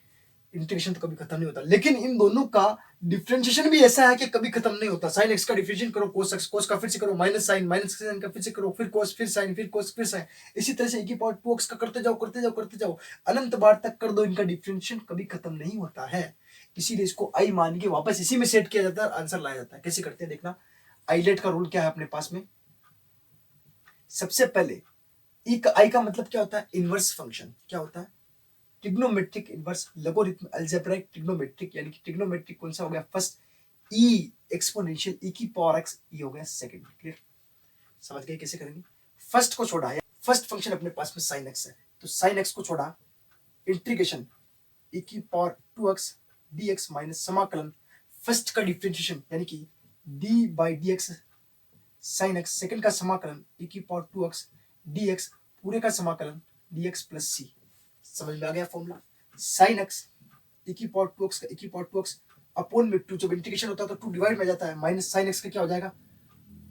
इंटीग्रेशन तो कभी खत्म नहीं होता, लेकिन इन दोनों का डिफरेंशिएशन भी ऐसा है कि कभी खत्म नहीं होता। साइन x का डिफरेंशिएशन करो, कोस x, कोस का फिर से करो, माइनस साइन का फिर से करो, फिर कोस, फिर साइन, फिर कोस, फिर साइन, इसी तरह से e की पावर 2x का करते जाओ, अनंत बार तक कर दो, इनका डिफरेंशिएशन कभी खत्म नहीं होता है। इसीलिए इसको आई मान के वापस इसी में सेट किया जाता है, आंसर लाया जाता है। कैसे करते हैं देखना, आईलेट का रूल क्या है अपने पास में, सबसे पहले आई का मतलब क्या होता है, इनवर्स फंक्शन, क्या होता है, trigonometric inverse, logarithm, algebraic trigonometric, यानी कि ट्रिग्नोमेट्रिक कौन सा हो गया, फर्स्ट ई एक्सपोनेंशियल ई की पावर एक्स, ई हो गया सेकंड, क्लियर, समझ गए कैसे करेंगे। फर्स्ट को छोड़ा, फर्स्ट फंक्शन अपने पास में साइन एक्स है, तो साइन एक्स को छोड़ा, इंटीग्रेशन ई की पावर 2x dx माइनस समाकलन फर्स्ट का डिफरेंशिएशन यानी कि d by D x sine x, second का समाकलन e की पावर 2x dx पूरे का समाकलन dx प्लस c। समझ में आ गया फॉर्मूला, साइन एक्स e की पावर 2x का e की पावर 2x अपॉन में 2, जब इंटीग्रेशन होता है तो 2 डिवाइड में जाता है, माइनस साइन एक्स का क्या हो जाएगा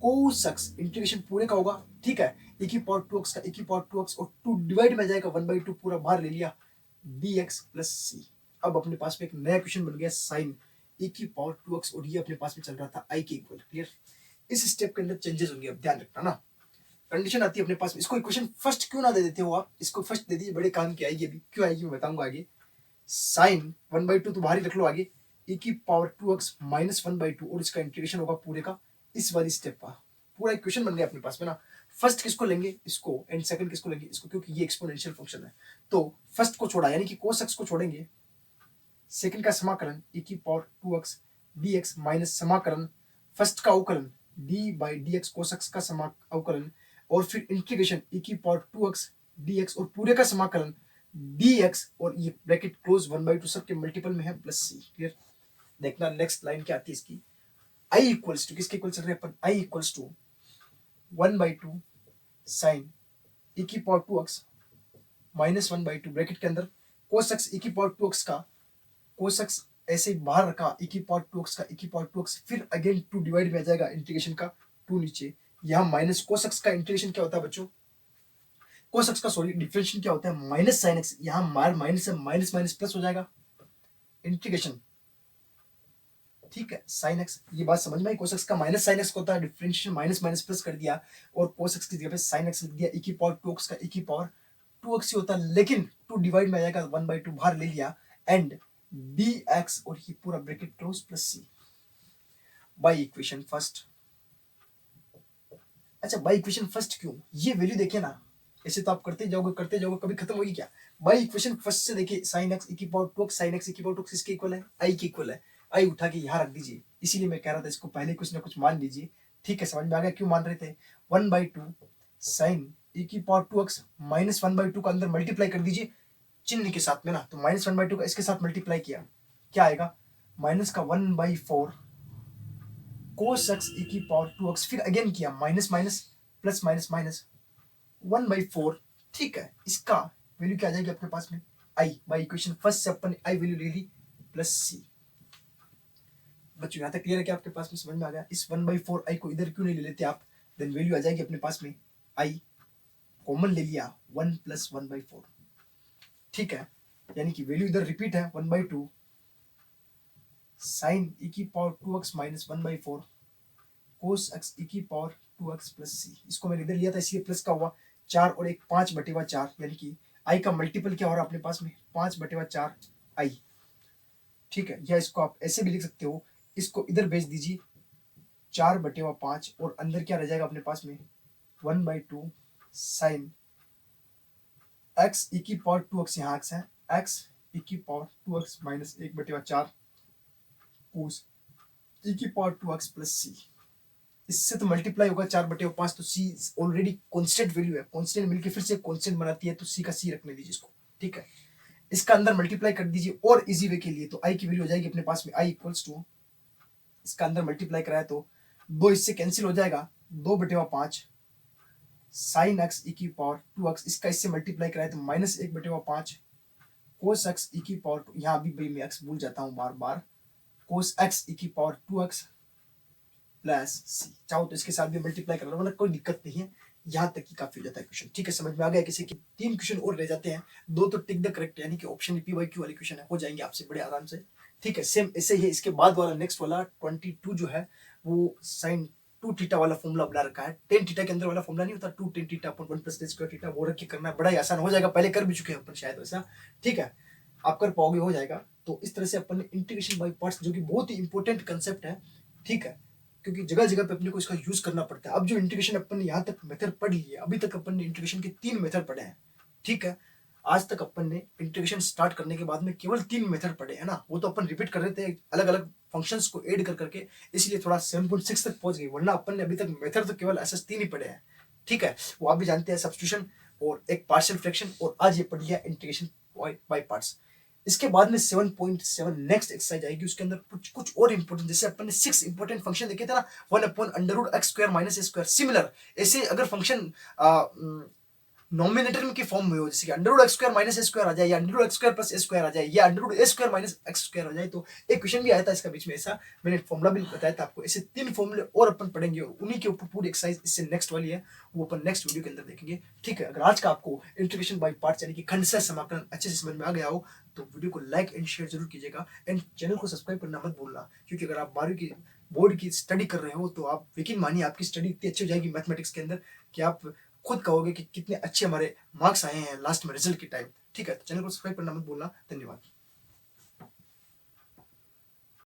कोस एक्स, इंटीग्रेशन पूरे का होगा, ठीक है, e की पावर 2x का e की पावर 2x और 2 डिवाइड में जाएगा, 1/2 पूरा बाहर ले लिया, dx प्लस c। अब अपने पास में एक नया क्वेश्चन बन गया साइन e की पावर 2x, और ये अपने पास में चल रहा था i के इक्वल, क्लियर। इस स्टेप के अंदर चेंजेस होंगे, अब ध्यान रखना ना, कंडीशन आती है अपने पास में। इसको इक्वेशन फर्स्ट क्यों ना दे देते हो आप, इसको फर्स्ट दे दीजिए, बड़े काम की आएगी, अभी क्यों आएगी मैं बताऊंगा आगे। साइन 1/2 तो बाहर ही रख लो आगे, e की पावर 2x माइनस 1/2 और इसका इंटीग्रेशन होगा पूरे का, इस वाली स्टेप का पूरा इक्वेशन बन गया अपने पास में ना। फर्स्ट किसको लेंगे इसको, एंड सेकंड किसको लेंगे इसको, क्योंकि ये एक्सपोनेंशियल फंक्शन है, तो फर्स्ट को छोड़ा यानी कि कोस एक्स को छोड़ेंगे, सेकंड का समाकलन e की पावर 2x dx माइनस समाकलन फर्स्ट का अवकलन d by dx cos x का अवकलन, और फिर इंटीग्रेशन e की पावर 2x dx और पूरे का समाकलन dx, और ये ब्रैकेट क्लोज 1/2 सबके मल्टीपल में है प्लस c, क्लियर। देखना नेक्स्ट लाइन क्या आती है इसकी, i इक्वल्स टू किसके इक्वल चल रहे हैं अपन, i equals to 1/2 sine e की पावर 2x माइनस 1/2 ब्रैकेट के अंदर कोस एक्स e की पावर 2x का कोस एक्स ऐसे बाहर रखा, e की पावर 2x का e की पावर 2x, फिर अगेन 2 डिवाइड में आ जाएगा, इंटीग्रेशन का 2 नीचे, यहाँ माइनस कोस एक्स का इंटीग्रेशन क्या होता है बच्चों, कोस एक्स का सॉरी डिफरेंशिएशन क्या होता है माइनस साइन एक्स, यहाँ माइनस से माइनस माइनस प्लस हो जाएगा, इंटीग्रेशन, ठीक है, साइन एक्स, ये बात समझ में आई, कोस एक्स का माइनस साइन एक्स होता है, डिफरेंशिएशन माइनस माइनस प्लस कर दिया, और कोस एक्स की जगह पे साइन एक्स लिख दिया, e की पावर 2x का e की पावर 2x ही होता है, लेकिन 2 डिवाइड में आ जाएगा, 1/2 बाहर ले लिया, एंड dx और ये पूरा bracket close plus c by equation first, अच्छा बाई इक्वेशन फर्स्ट क्यों, ये वैल्यू देखिए ना, ऐसे तो आप करते जाओगे कभी खत्म होगी क्या। बाई इक्वेशन फर्स्ट से देखिए sin x e की power 2x sin x e की पावर 2x किसके इक्वल है, i के इक्वल है। i उठा के यहाँ रख दीजिए, इसीलिए मैं कह रहा था इसको पहले कुछ ना कुछ मान लीजिए। ठीक है, समझ में आ गया क्यों मान रहे थे। 1/2 sin e की पावर 2x माइनस 1/2 का अंदर मल्टीप्लाई कर दीजिए चिन्ह के साथ में ना, तो -1/2 का इसके साथ मल्टीप्लाई किया, क्या आएगा, माइनस का 1/4 cos x e की पावर 2x, फिर अगेन किया minus minus plus minus minus 1/4। ठीक है, इसका वैल्यू क्या आ जाएगी अपने पास में, i बाई इक्वेशन फर्स्ट से अपन i वैल्यू ले ली प्लस c। बच्चों यहाँ तक क्लियर है क्या आपके पास में, समझ में आ गया। इस 1/4 i को इधर क्यों नहीं ले लेते आप, देन वैल्यू आ जाएगी अपने पास में i कॉमन ले लिया 1 + 1/4। ठीक है, यानी कि वैल्यू इधर रिपीट है 1/2 sin e की power 2x minus 1/4 cos x e की पावर 2x प्लस c। इसको मैंने इधर लिया था इसलिए प्लस का हुआ, 4 और 1 5/4, यानी कि i का मल्टीपल क्या हो रहा है अपने पास में 5/4 i। ठीक है, या इसको आप ऐसे भी लिख सकते हो, इसको इधर भेज दीजिए 4/5 और अंदर क्या रह जाएगा अपने पास में 1/2 sin x e की पावर 2x, यहाँ x है x e की power 2x minus 1/4 cos e की पावर 2x प्लस c। इससे तो मल्टीप्लाई होगा 4/5, तो c ऑलरेडी कांस्टेंट वैल्यू है, कांस्टेंट मिलके फिर से कांस्टेंट बनाती है, तो c का c रखने दीजिए इसको। ठीक है, इसका अंदर मल्टीप्लाई कर दीजिए और इजी वे के लिए, तो i की वैल्यू हो जाएगी अपने पास में i इक्वल्स टू, इसका अंदर मल्टीप्लाई कराया तो 2 इससे कैंसिल हो जाएगा 2/5 sin x e की पावर 2x, इसका इससे मल्टीप्लाई कराया तो माइनस 1/5 cos x e की पावर, यहाँ भी भाई मैं x भूल जाता हूँ बार बार, cos x e की पावर 2x प्लस c। चाहो तो इसके साथ भी मल्टीप्लाई कर लो, मतलब कोई दिक्कत नहीं है, यहाँ तक ही काफी हो जाता है क्वेश्चन। ठीक है, समझ में आ गया। किसी की 3 क्वेश्चन और रह जाते हैं, 2 तो टिक द करेक्ट यानी कि ऑप्शन पी वाई क्यू वाले क्वेश्चन हो जाएंगे आपसे बड़े आराम से। ठीक है, सेम ऐसे ही इसके बाद वाला नेक्स्ट वाला 22 जो है वो साइन 2 थीटा वाला फॉर्मूला बना रखा है। 10 थीटा के अंदर वाला फॉर्मूला नहीं होता 2 10 थीटा अपन 1 + स्क्वायर थीटा, वो रख के करना बड़ा ही आसान हो जाएगा, पहले कर भी चुके हैं अपन शायद वैसा। ठीक है, आप कर पाओगे, हो जाएगा। तो इस तरह से अपन ने इंटीग्रेशन बाय पार्ट्स, जो कि बहुत ही इंपॉर्टेंट कंसेप्ट है, ठीक है, क्योंकि जगह जगह पे अपने को इसका यूज करना पड़ता है। अब जो इंटीग्रेशन अपन ने यहाँ तक मेथड पढ़ ली है, अभी तक अपन ने इंटीग्रेशन के 3 मेथड पढ़े हैं। ठीक है, आज तक अपन ने इंटीग्रेशन स्टार्ट करने के बाद में केवल 3 मेथड पढ़े हैं ना, वो तो अपन रिपीट कर रहे थे अलग अलग फंक्शंस को ऐड कर करके, इसलिए थोड़ा 7.6 तक पहुंच गई, वरना अपन ने अभी तक मेथड तो केवल ऐसे 3 ही पढ़े हैं। ठीक है, वो आप भी जानते हैं, सब्स्टिट्यूशन और एक पार्शियल फ्रैक्शन, और आज ये पढ़ लिया इंटीग्रेशन बाय पार्ट्स। इसके बाद में 7.7 नेक्स्ट एक्सरसाइज आएगी, उसके अंदर कुछ और इंपॉर्टेंट, जैसे अपन ने 6 इंपॉर्टेंट फंक्शन देखे थे ना, 1/√x² माइनस a², सिमिलर ऐसे अगर फंक्शन नॉमिनेटर की फॉर्म में हो, जैसे कि √x² माइनस a² आ जाए, या √x² प्लस a² आ जाए, या √a² माइनस x² आ जाए, तो एक क्वेश्चन भी आया था इसका बीच में ऐसा, मैंने फॉर्मूला भी बताया था आपको। ऐसे 3 फॉर्मूले और अपन पढ़ेंगे, और उन्हीं के ऊपर पूरी एक्सरसाइज इससे नेक्स्ट वाली है, वो अपन नेक्स्ट वीडियो के अंदर देखेंगे। ठीक है, अगर आज का आपको इंटीग्रेशन बाय पार्ट्स यानी कि खंडशः समाकलन अच्छे से समझ में आ गया हो, तो वीडियो को लाइक एंड शेयर जरूर कीजिएगा, एंड चैनल को सब्सक्राइब करना मत भूलना, क्योंकि अगर आप 12वीं की बोर्ड की स्टडी कर रहे हो, तो आप यकीन मानिए आपकी स्टडी इतनी अच्छी हो जाएगी मैथमेटिक्स के अंदर कि आप खुद कहोगे कि कितने अच्छे हमारे मार्क्स आए हैं लास्ट में रिजल्ट के टाइम। ठीक है, तो चैनल को सब्सक्राइब करना मत भूलना। धन्यवाद।